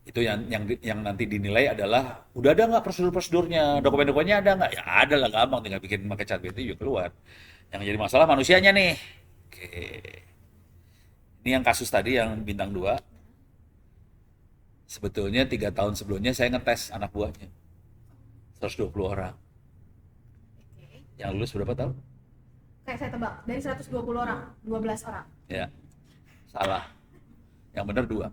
itu yang nanti dinilai adalah udah ada nggak prosedur-prosedurnya, dokumen-dokumennya ada nggak? Ya ada lah, gampang, tinggal bikin pakai chat GPT juga keluar. Yang jadi masalah manusianya nih. Oke, ini yang kasus tadi yang bintang 2. Sebetulnya 3 tahun sebelumnya saya ngetes anak buahnya, 120 orang. Oke. Yang lulus berapa tahun? Kayak saya tebak, dari 120 orang, 12 orang. Ya, salah. Yang benar 2.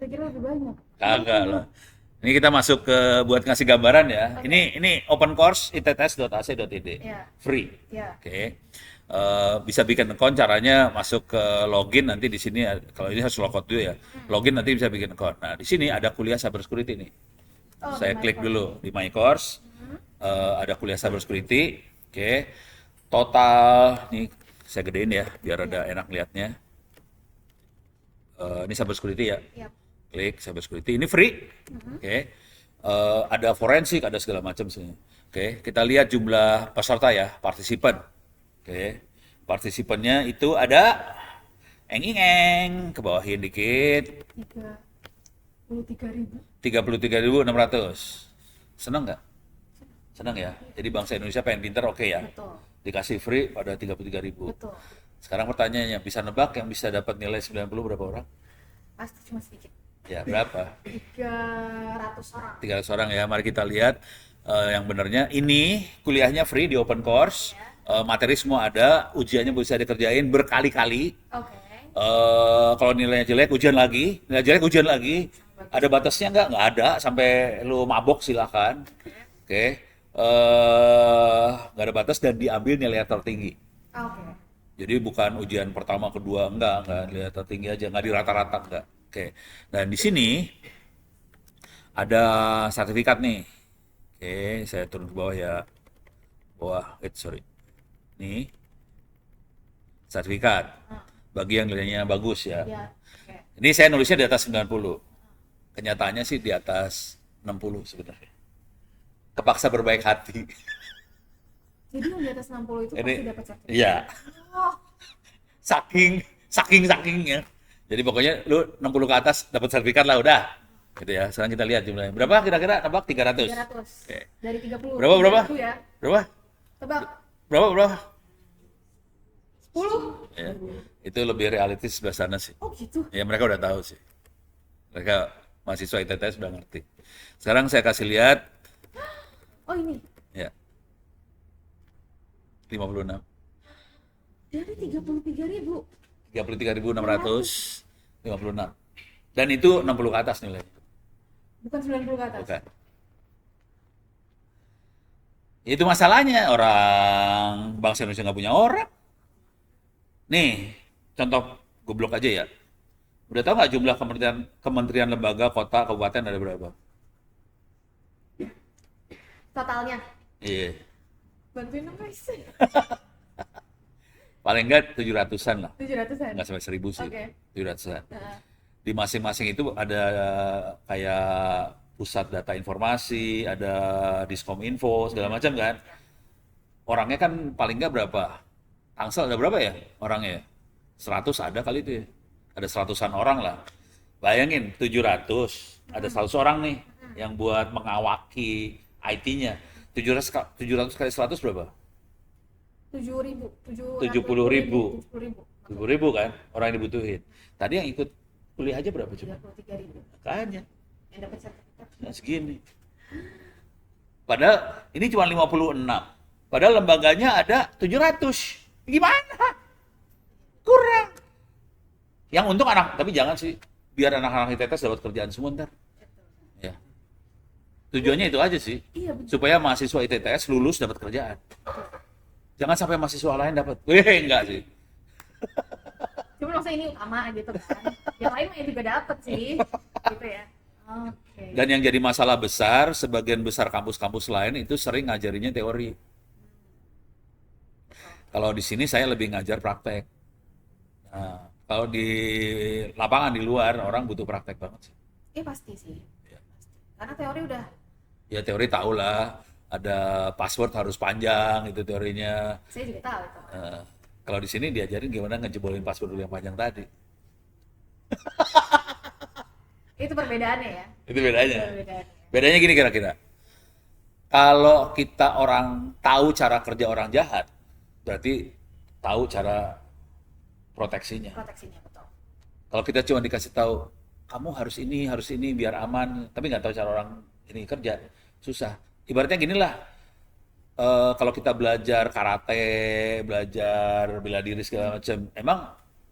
Saya kira lebih banyak. Kagak lah. Ini kita masuk ke buat ngasih gambaran ya. Oke. Ini open course itts.ac.id. Ya, Free. ya. Oke. Bisa bikin account, caranya masuk ke login nanti di sini, kalau ini harus logout dulu ya. Login nanti bisa bikin account. Nah, di sini ada kuliah cyber security nih. Oh, Saya di klik My dulu Course. di My Course. Ada kuliah cyber security. Oke. Total nih saya gedein ya biar ada enak lihatnya. Ini cyber security ya. Yap. Klik cyber security. Ini free. Oke. Ada forensik, ada segala macam sebenarnya. Oke, kita lihat jumlah peserta ya, partisipan. Oke. Partisipannya itu ada eng ke bawahin dikit, 33.000. 33.600. Seneng nggak? Seneng ya. Jadi bangsa Indonesia pengen pinter, oke ya. Betul. Dikasih free pada 33.000. Betul. Sekarang pertanyaannya, bisa nebak yang bisa dapat nilai 90 berapa orang? Pasti cuma sedikit. Ya, berapa? 300 orang. 300 orang ya. Mari kita lihat yang benernya. Ini kuliahnya free di open course. Materi semua ada, ujiannya bisa dikerjain berkali-kali. Oke. Kalau nilainya jelek, ujian lagi. Nilai jelek, ujian lagi. Ada batasnya nggak? Nggak ada. Sampai lu mabok silakan. Oke. Nggak ada batas dan diambil nilai yang tertinggi. Oke. Jadi bukan ujian pertama, kedua, enggak nilai tertinggi aja, nggak di rata-rata, enggak. Oke. Dan di sini ada sertifikat nih. Oke, saya turun ke bawah ya. Bawah, sorry. Nih, sertifikat. Bagi yang nilainya bagus ya. Ya. Oke. Ini saya nulisnya di atas 90. Kenyataannya sih di atas 60 sebenarnya. Kepaksa berbaik hati. Jadi yang di atas 60 itu Ini, pasti dapat sertifikat. iya. Oh, Sakingnya. Jadi pokoknya lu 60 ke atas dapat sertifikat lah udah. Gitu ya. Sekarang kita lihat jumlahnya. Berapa kira-kira? Nebak 300. 300. Oke. Dari 30. Berapa? 30 ya. Berapa? Tebak. Berapa? 10. Ya. Itu lebih realistis sebelah sana sih. Oh gitu. Ya mereka udah tahu sih. Mereka mahasiswa ITTS udah ngerti. Sekarang saya kasih lihat Oh ini. ya. 56. Dari 33.000. 33.656. Dan itu 60 ke atas nilai. Bukan 90 ke atas. Bukan. Itu masalahnya, orang bangsa Indonesia nggak punya orang. Nih, contoh goblok aja ya. Udah tahu nggak jumlah kementerian lembaga, kota, kabupaten ada berapa? Totalnya. Iya. Bantuin dong guys. Paling nggak 700-an lah. 700-an. Nggak sampai 1.000 sih. Oke. 700-an. Heeh. Di masing-masing itu ada kayak pusat data informasi, ada Diskominfo, segala macam kan. Orangnya kan paling nggak berapa? Tangsel ada berapa ya orangnya? 100 ada kali itu ya. Ada 100-an orang lah. Bayangin 700, ada 100 orang nih yang buat mengawaki IT-nya. 700 kali 100 berapa? 7.000. 70.000. 70.000. 70.000 kan orang yang dibutuhin. Tadi yang ikut kuliah aja berapa coba? 33.000. Makanya. Yang dapat sertifikat. Nah, segini. Padahal ini cuma 56. Padahal lembaganya ada 700. Gimana? Kurang. Yang untung anak, tapi jangan sih. Biar anak-anak ITTS dapat kerjaan semua ntar. Ya. Tujuannya itu aja sih. Iya betul. Supaya mahasiswa ITTS lulus dapat kerjaan. Jangan sampai mahasiswa lain dapat. Enggak sih. Cuma maksudnya ini utama gitu kan. Yang lain mah ya juga dapat sih. Gitu ya. Oke. Dan yang jadi masalah besar, sebagian besar kampus-kampus lain itu sering ngajarinya teori. Kalau di sini saya lebih ngajar praktek. Nah, kalau di lapangan di luar orang butuh praktek banget sih. Pasti sih. Ya. Pasti. Karena teori udah Ya teori tahu lah, ada password harus panjang itu teorinya. Saya juga tahu itu. Eh, Kalau di sini diajarin gimana ngejebolin password dulu yang panjang tadi. Itu perbedaannya ya. Itu Itu bedanya. perbedaannya. Bedanya gini kira-kira. Kalau kita orang tahu cara kerja orang jahat, berarti tahu cara proteksinya. Proteksinya betul. Kalau kita cuma dikasih tahu, kamu harus ini biar aman, tapi nggak tahu cara orang ini kerja, susah. Ibaratnya gini lah, kalau kita belajar karate, belajar bela diri segala macam, emang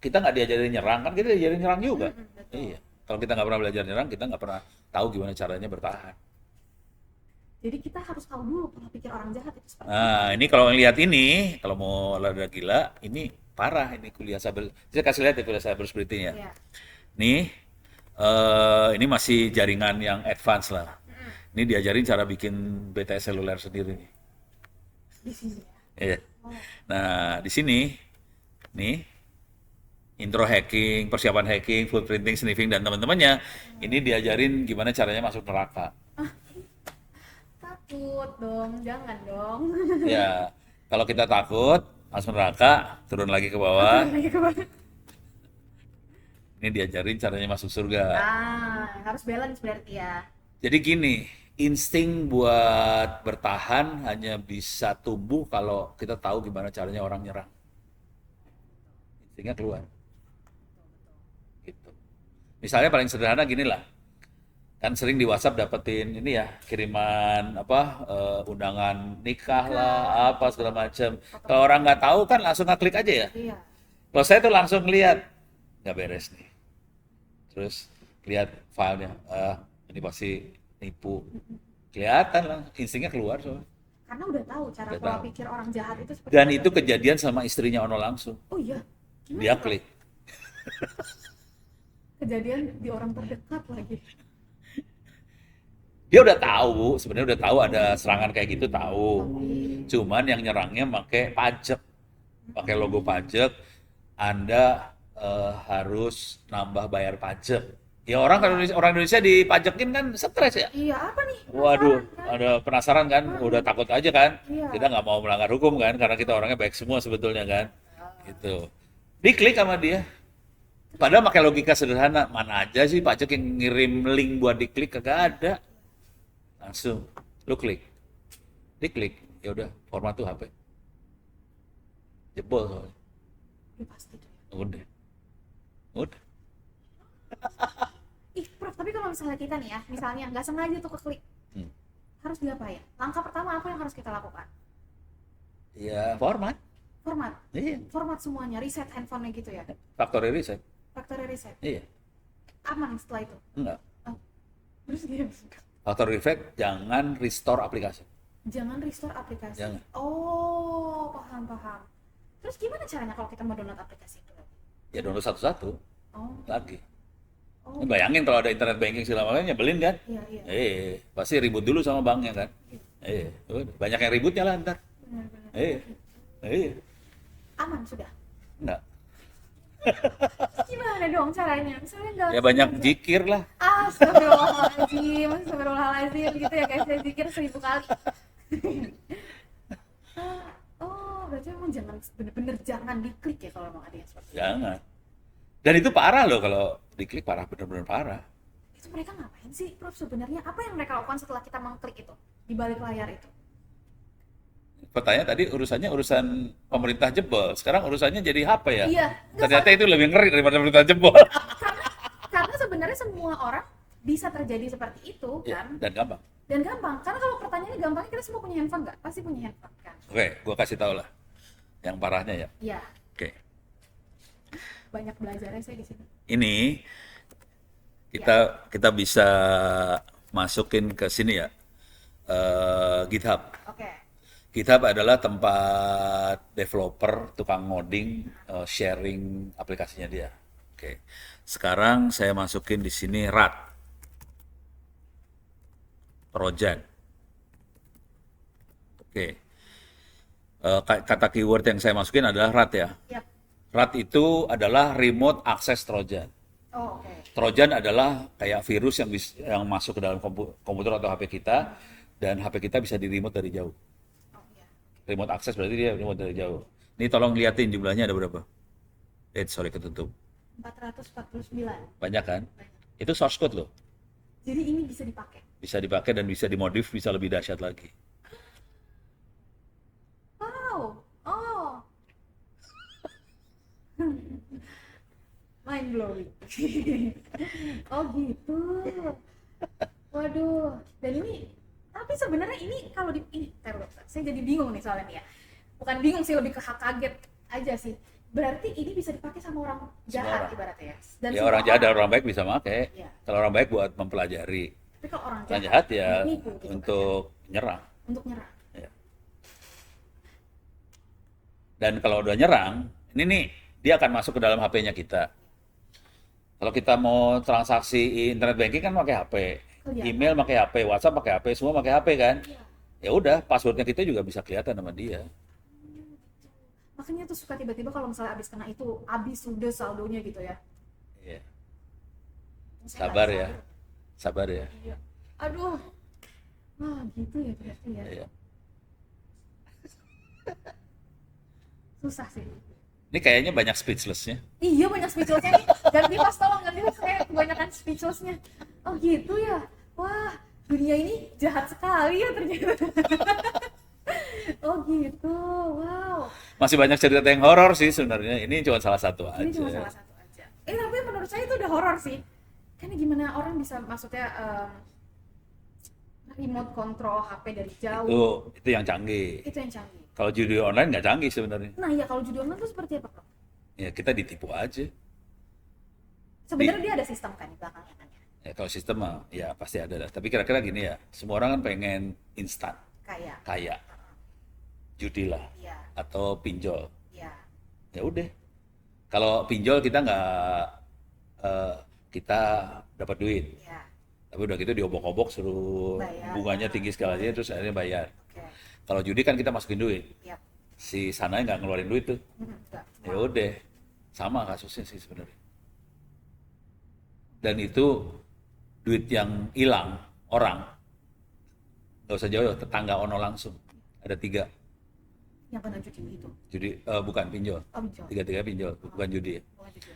kita nggak diajarin nyerang kan? Kita diajarin nyerang juga. Betul. Iya. Kalau kita nggak pernah belajar nyerang, kita nggak pernah tahu gimana caranya bertahan. Jadi kita harus tahu dulu pola pikir orang jahat itu seperti apa. Nah, ini kalau ngelihat ini, kalau mau olahraga gila, ini parah ini kuliah cyber. Saya kasih lihat ya kuliah cyber security-nya. Iya. Nih, ini masih jaringan yang advance lah. Ini diajarin cara bikin BTS seluler sendiri nih. Di sini ya. Iya. Oh, Nah, di sini, nih, intro hacking, persiapan hacking, footprinting, sniffing, dan teman-temannya, ini diajarin gimana caranya masuk neraka. takut dong, jangan dong. Ya, kalau kita takut, masuk neraka, turun lagi ke bawah, Lagi ke bawah. ini diajarin caranya masuk surga. Harus balance berarti ya. Jadi gini, insting buat bertahan hanya bisa tumbuh kalau kita tahu gimana caranya orang nyerang. Instingnya keluar. Gitu. Misalnya paling sederhana gini lah, kan sering di WhatsApp dapetin ini ya kiriman apa undangan nikah lah apa segala macam. Kalau orang nggak tahu kan langsung ngeklik aja ya. Iya. Kalau saya tuh langsung lihat nggak beres nih. Terus lihat filenya, ini pasti nipu. Kelihatan lah, instingnya keluar soalnya. Karena udah tahu cara Udah pola tahu. pikir orang jahat itu seperti Dan apa. itu kejadian sama istrinya Ono langsung. Oh iya. Gimana Dia tuh? klik. Kejadian di orang terdekat lagi. Dia udah tahu, sebenarnya udah tahu ada serangan kayak gitu tahu. Cuman yang nyerangnya pakai pajak, pakai logo pajak. Anda harus nambah bayar pajak. Ya orang Indonesia dipajakin kan stres ya. Iya, apa nih? Waduh, Penasaran kan? ada penasaran kan? Udah takut aja kan? Iya. Kita nggak mau melanggar hukum kan? Karena kita orangnya baik semua sebetulnya kan? Gitu. Diklik sama dia. Padahal pakai logika sederhana, mana aja sih pajak yang ngirim link buat diklik kagak ada. Langsung lu klik. Diklik. Ya udah, format tuh HP. Jebol soalnya. Iya, pasti tuh. Udah. Udah. Ih, Prof, tapi kalau misalnya kita nih ya, misalnya nggak sengaja tuh keklik, Hmm. harus diapain? Langkah pertama apa yang harus kita lakukan? Ya, format. Format. Iya. Format semuanya, reset handphonenya gitu ya. Factory reset. Factory reset. Iya. Aman setelah itu. Enggak. Oh. Terus gimana? Factory reset jangan restore aplikasi. Jangan restore aplikasi. Jangan. Oh, paham. Terus gimana caranya kalau kita mau download aplikasi itu? Ya download satu-satu Oh, lagi. oh, Bayangin kalau ada internet banking segala macam nyebelin kan? iya. Pasti ribut dulu sama banknya kan? Udah. Banyak yang ributnya lah ntar. Benar-benar. Iya. Aman sudah. Enggak. Terus gimana dong caranya? Misalnya nggak Ya banyak sengaja. zikir lah. Astagfirullahaladzim gitu ya guys, saya zikir 1000 kali. Oh, berarti emang jangan bener-bener jangan diklik ya kalau emang ada yang seperti itu. Jangan. Dan itu parah loh kalau diklik parah, bener-bener parah. Itu mereka ngapain sih, Prof? Sebenarnya apa yang mereka lakukan setelah kita mengklik itu di balik layar itu? Pertanyaan tadi urusannya urusan pemerintah jebol. Sekarang urusannya jadi HP ya. Iya, nggak, Ternyata itu lebih ngeri daripada pemerintah jebol. karena sebenarnya semua orang bisa terjadi seperti itu Ya, kan, dan gampang. dan gampang. Karena kalau pertanyaannya gampangnya kita semua punya handphone nggak? Pasti punya handphone kan? Oke, gua kasih tau lah. Yang parahnya ya. Iya, Oke. banyak belajarnya saya di sini. Ini kita bisa masukin ke sini ya. GitHub. Oke. GitHub adalah tempat developer, tukang ngoding, sharing aplikasinya dia. Oke. Sekarang saya masukin di sini RAT. Trojan. Oke. Kata keyword yang saya masukin adalah RAT ya. Yap. RAT itu adalah remote access Trojan. Oh, oke. Trojan adalah kayak virus yang masuk ke dalam komputer atau HP kita dan HP kita bisa di remote dari jauh. Oh iya. Remote akses berarti dia remote dari jauh. Ini tolong liatin jumlahnya ada berapa? Sorry ketutup. 449. Banyak kan? Banyak. Itu source code loh. Jadi ini bisa dipakai. Bisa dipakai dan bisa dimodif, bisa lebih dahsyat lagi. Wow. Oh. Mind blowing. Oh gitu. Waduh. Dan ini tapi sebenarnya ini kalau di ini taruh, saya jadi bingung nih soalnya nih ya. Bukan bingung sih, lebih ke kaget aja sih. Berarti ini bisa dipakai sama orang Semua jahat orang. ibaratnya ya. Dan Ya semua orang jahat dan orang baik bisa pakai. Iya. Kalau orang baik buat mempelajari. Tapi kalau orang Orang jahat ya menipu gitu kan ya. untuk nyerang. Untuk nyerang. Ya. Dan kalau udah nyerang, ini nih dia akan masuk ke dalam HP-nya kita. Kalau kita mau transaksi internet banking kan pakai HP, Kelihatan. email pakai HP, WhatsApp pakai HP, semua pakai HP kan. Iya. Ya udah, passwordnya kita juga bisa kelihatan sama dia. Makanya tuh suka tiba-tiba kalau misalnya abis kena itu, abis sudah saldonya gitu ya. Iya. Saya Sabar nggak ya, bisa. sabar ya. Iya. Aduh. Wah gitu ya berarti ya. Iya. Susah sih. Ini kayaknya banyak speechless-nya. Iya banyak speechlessnya nih. Ganti pas tolong, ganti pas, saya kebanyakan speechlessnya. Oh gitu ya. Wah dunia ini jahat sekali ya ternyata. Oh gitu. Wow. Masih banyak cerita yang horor sih sebenarnya. Ini cuma salah satu Ini cuma aja. salah satu aja. Tapi menurut saya itu udah horor sih. Karena gimana orang bisa maksudnya remote control HP dari jauh. Itu yang canggih. Itu yang canggih. Kalau judi online nggak canggih sebenarnya. Nah ya kalau judi online itu seperti apa Prof? Ya kita ditipu aja. Sebenarnya dia ada sistem kan di belakangnya kan ya. Ya kalau sistem mah ya pasti ada lah. Tapi kira-kira gini ya, semua orang kan pengen instan, Kayak. kaya, judi lah, Iya. atau pinjol. Iya. Ya udah. Kalau pinjol kita nggak kita dapat duit. Iya. Tapi udah gitu diobok-obok suruh Bayar. bunganya tinggi sekali aja terus akhirnya bayar. Oke. Kalau judi kan kita masukin duit. Iya. Si sananya nggak ngeluarin duit tuh. Enggak. Ya udah. Sama kasusnya sih sebenarnya. Dan itu duit yang hilang orang nggak usah jauh, tetangga ono langsung. Ada 3 Yang kena judi itu. judi, bukan pinjol. Oh, pinjol. 3 pinjol, bukan judi ya. Bukan judi.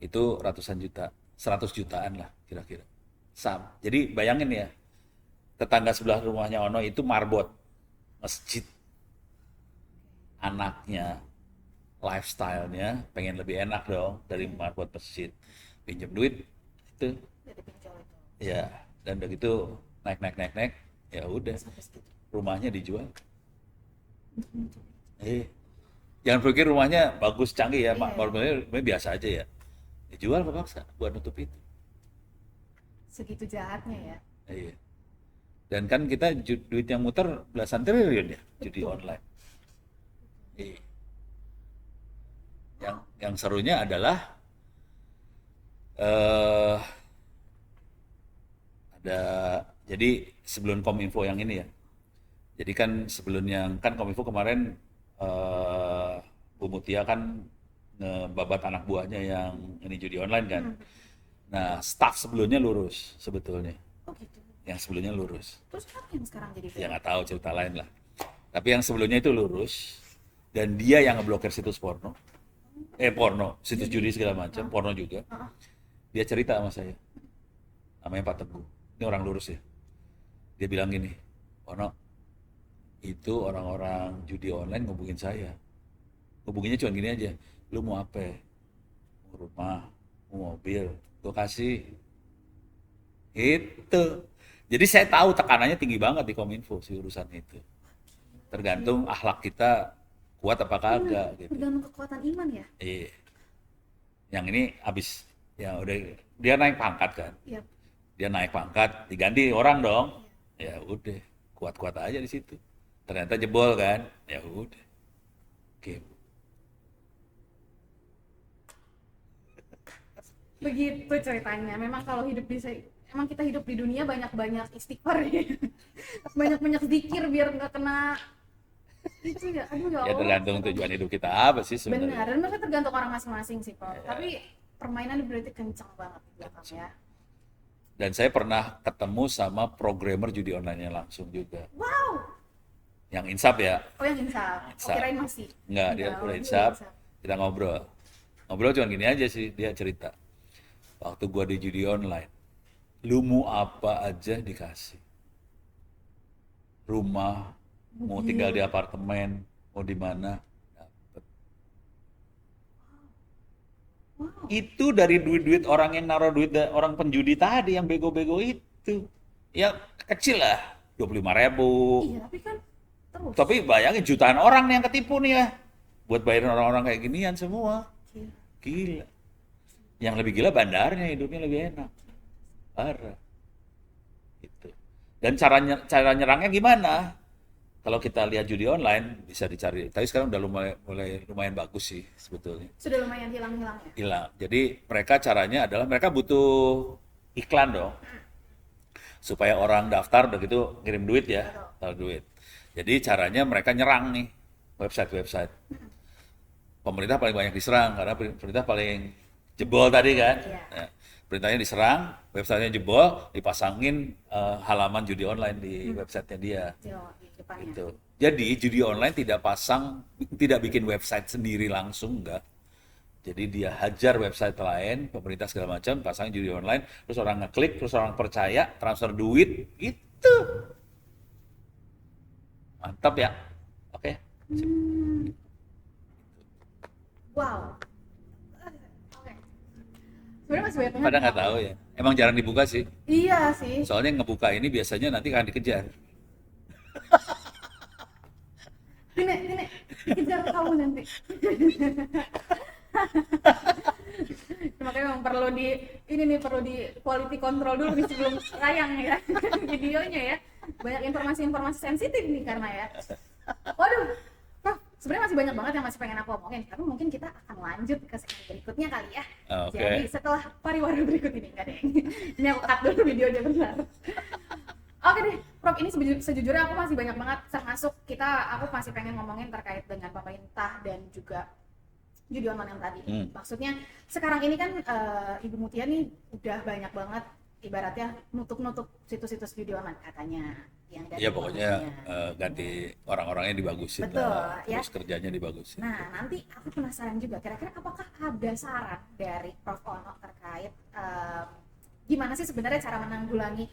Itu ratusan juta, 100 jutaan lah kira-kira. Jadi bayangin ya, tetangga sebelah rumahnya Ono itu marbot masjid. Anaknya, lifestyle-nya pengen lebih enak dong dari marbot masjid. Pinjam duit itu, Dari pinjol itu. ya. Dan udah gitu naik, ya udah Sampai segitu. rumahnya dijual. Untuk nutup. Jangan pikir rumahnya bagus canggih ya, Iya. rumahnya biasa aja ya. Dijual kepaksa buat nutup itu. Segitu jahatnya ya. Iya. Dan kan kita duit yang muter belasan triliun ya judi Betul. online. Iya. Yang serunya adalah eh ada jadi sebelum Kominfo yang ini ya. Jadi kan sebelum yang kan Kominfo kemarin Bu Mutia kan ngebabat anak buahnya yang ini judi online kan. Nah, staff sebelumnya lurus sebetulnya. Oh gitu. Yang sebelumnya lurus. Terus apa yang sekarang jadi Ya nggak tahu cerita lain lah. Tapi yang sebelumnya itu lurus dan dia yang ngeblokir situs porno. Porno, situs judi segala macam, porno juga. Dia cerita sama saya. Namanya Pak Teguh. Ini orang lurus ya. Dia bilang gini, Ono, itu orang-orang judi online ngubungin saya. Ngubunginnya cuma gini aja, lu mau apa? Mau rumah, mau mobil, gue kasih. Itu. Jadi saya tahu tekanannya tinggi banget di Kominfo si urusan itu. Tergantung akhlak kita kuat apa kagak gitu. Tergantung kekuatan iman ya. Iya. Yang ini abis ya udah dia naik pangkat kan. Iya. Dia naik pangkat, diganti orang dong. Ya udah, kuat-kuat aja di situ. Ternyata jebol kan. Ya udah. Oke. Begitu ceritanya. Memang kalau hidup emang kita hidup di dunia banyak-banyak istighfar ya. Banyak-banyak zikir biar nggak kena itu ya. Aduh ya Ya Allah. tergantung tujuan hidup kita apa sih Benar, sebenarnya. dan mereka tergantung orang masing-masing sih, Prof. Ya. Tapi permainan berarti kencang banget di belakang ya. Dan saya pernah ketemu sama programmer judi online-nya langsung juga. Wow. Yang insaf ya. Oh yang insaf. Oh Insaf. kirain masih. Enggak, dia Enggak, udah oh, dia insaf. insaf. Kita ngobrol. Ngobrol cuma gini aja sih, dia cerita. Waktu gua di judi online, lu mau apa aja dikasih. Rumah, mau tinggal di Mobil. apartemen, mau di mana, dapet. Wow. Itu dari duit-duit orang yang naruh duit orang penjudi tadi yang bego-bego itu. Ya kecil lah, 25.000. Iya tapi kan terus. Tapi bayangin jutaan orang nih yang ketipu nih ya. Buat bayarin orang-orang kayak ginian semua. Gila. Gila. Yang lebih gila bandarnya, hidupnya lebih enak. Parah. Gitu. Dan cara nyerangnya gimana? Kalau kita lihat judi online bisa dicari. Tapi sekarang udah mulai lumayan bagus sih sebetulnya. Sudah lumayan hilang-hilang ya. Hilang. Jadi mereka caranya adalah mereka butuh iklan dong supaya orang daftar udah gitu ngirim duit ya, Betul. taruh duit. Jadi caranya mereka nyerang nih website-website. Pemerintah paling banyak diserang karena pemerintah paling jebol tadi kan. Iya. Nah, perintahnya diserang, websitenya jebol, dipasangin halaman judi online di websitenya dia. Di depannya. Gitu. Jadi judi online tidak bikin website sendiri langsung enggak. Jadi dia hajar website lain, pemerintah segala macam, pasang judi online, terus orang ngeklik, terus orang percaya, transfer duit, itu. Mantap ya. Oke. Sip. Hmm. Wow. Oke. Sebenarnya masih banyak banget. Pada nggak tahu ya. Emang jarang dibuka sih. Iya sih. Soalnya yang ngebuka ini biasanya nanti akan dikejar. Nenek, dikejar kamu nanti. Makanya memang perlu di quality control dulu nih sebelum tayang ya videonya ya. Banyak informasi-informasi sensitif nih karena ya. Waduh, Prof, sebenarnya masih banyak banget yang masih pengen aku omongin, tapi mungkin kita akan lanjut ke segmen berikutnya kali ya. Oke. Jadi setelah pariwara berikut ini, enggak deh. Ini aku cut dulu videonya bentar. Oke deh, Prof, ini sejujurnya aku masih banyak banget termasuk aku masih pengen ngomongin terkait dengan pemerintah dan juga judi online yang tadi. Maksudnya sekarang ini kan Ibu Mutia nih udah banyak banget ibaratnya nutup-nutup situs-situs judi online katanya yang dari Iya pokoknya ownernya. ganti orang-orangnya dibagusin Betul, lah, ya. terus kerjanya dibagusin. Nah, nanti aku penasaran juga kira-kira apakah ada saran dari Prof Ono terkait gimana sih sebenarnya cara menanggulangi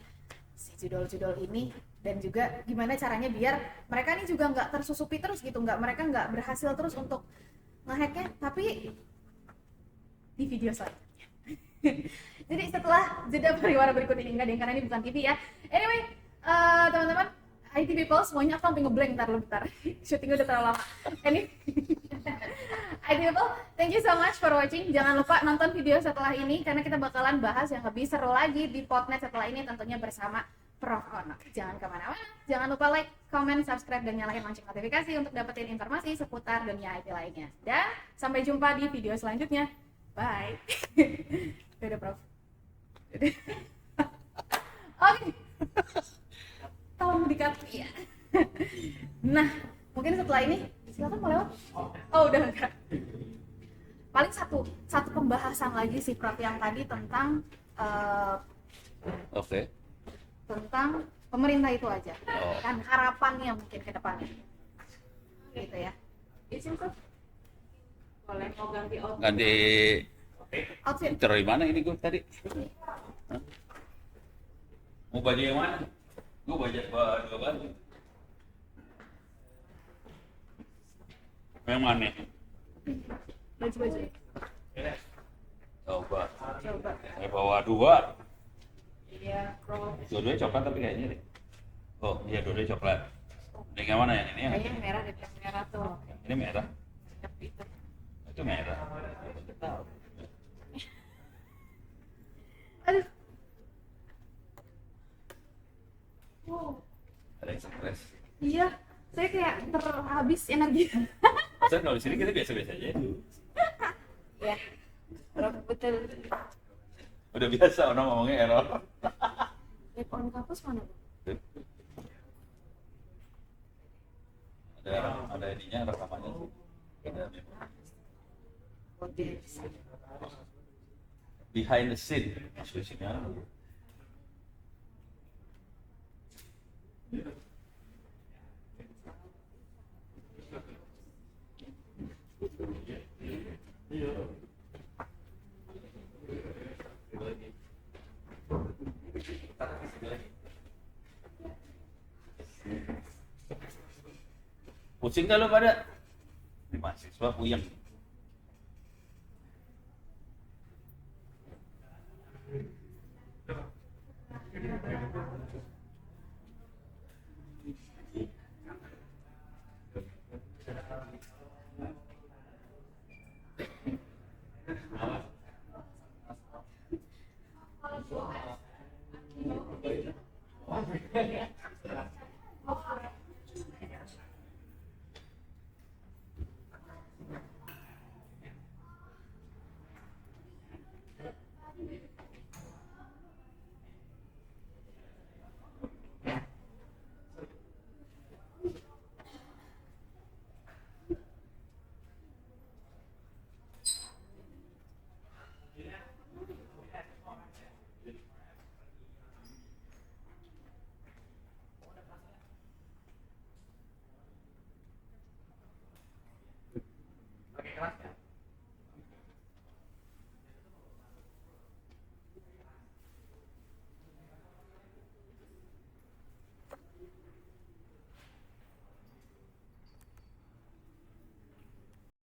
si judul-judul ini dan juga gimana caranya biar mereka ini juga nggak tersusupi terus gitu, mereka nggak berhasil terus untuk ngehacknya, tapi di video selanjutnya. Jadi setelah jeda pariwara berikut ini, enggak deh karena ini bukan TV ya. Anyway, teman-teman IT people semuanya aku sampai ngeblank bentar. Syutingnya udah terlalu lama. Ini IT people, thank you so much for watching. Jangan lupa nonton video setelah ini karena kita bakalan bahas yang lebih seru lagi di Podnet setelah ini tentunya bersama Prof Ono. Jangan kemana-mana. Jangan lupa like, comment, subscribe, dan nyalain lonceng notifikasi untuk dapetin informasi seputar dunia IT lainnya. Dan sampai jumpa di video selanjutnya. Bye. Dadah Prof. Oke. Tolong di-cut ya. Nah, mungkin setelah ini silakan mau lewat. Oh, udah enggak. Paling satu pembahasan lagi sih Prof yang tadi tentang Oke. tentang pemerintah itu aja. Oh. Kan harapannya mungkin ke depannya. Gitu ya. Izin Prof. Boleh mau ganti outfit. Ganti Outfit. taruh di mana ini gue tadi? Hah? Mau baju yang mana? Gue dua baju. Yang mana? Baju-baju. Coba. Coba. Saya bawa dua. Iya, Prof. Dua-duanya coklat tapi kayaknya deh. Oh iya dua-duanya coklat. Ini yang mana ya? Ini yang Kayaknya yang merah deh, yang merah tuh. ini merah. Itu. Itu merah. Aduh. Wow. Ada yang stres. Iya, saya kayak terhabis energi. Saya kalau di sini kita biasa-biasa aja. Ya, betul. Udah biasa orang ngomongnya error. Lip on kampus mana? Ada ininya rekamannya sih. Ada behind the scene maksudnya. Pusing nggak lo pada? Ini mahasiswa puyeng.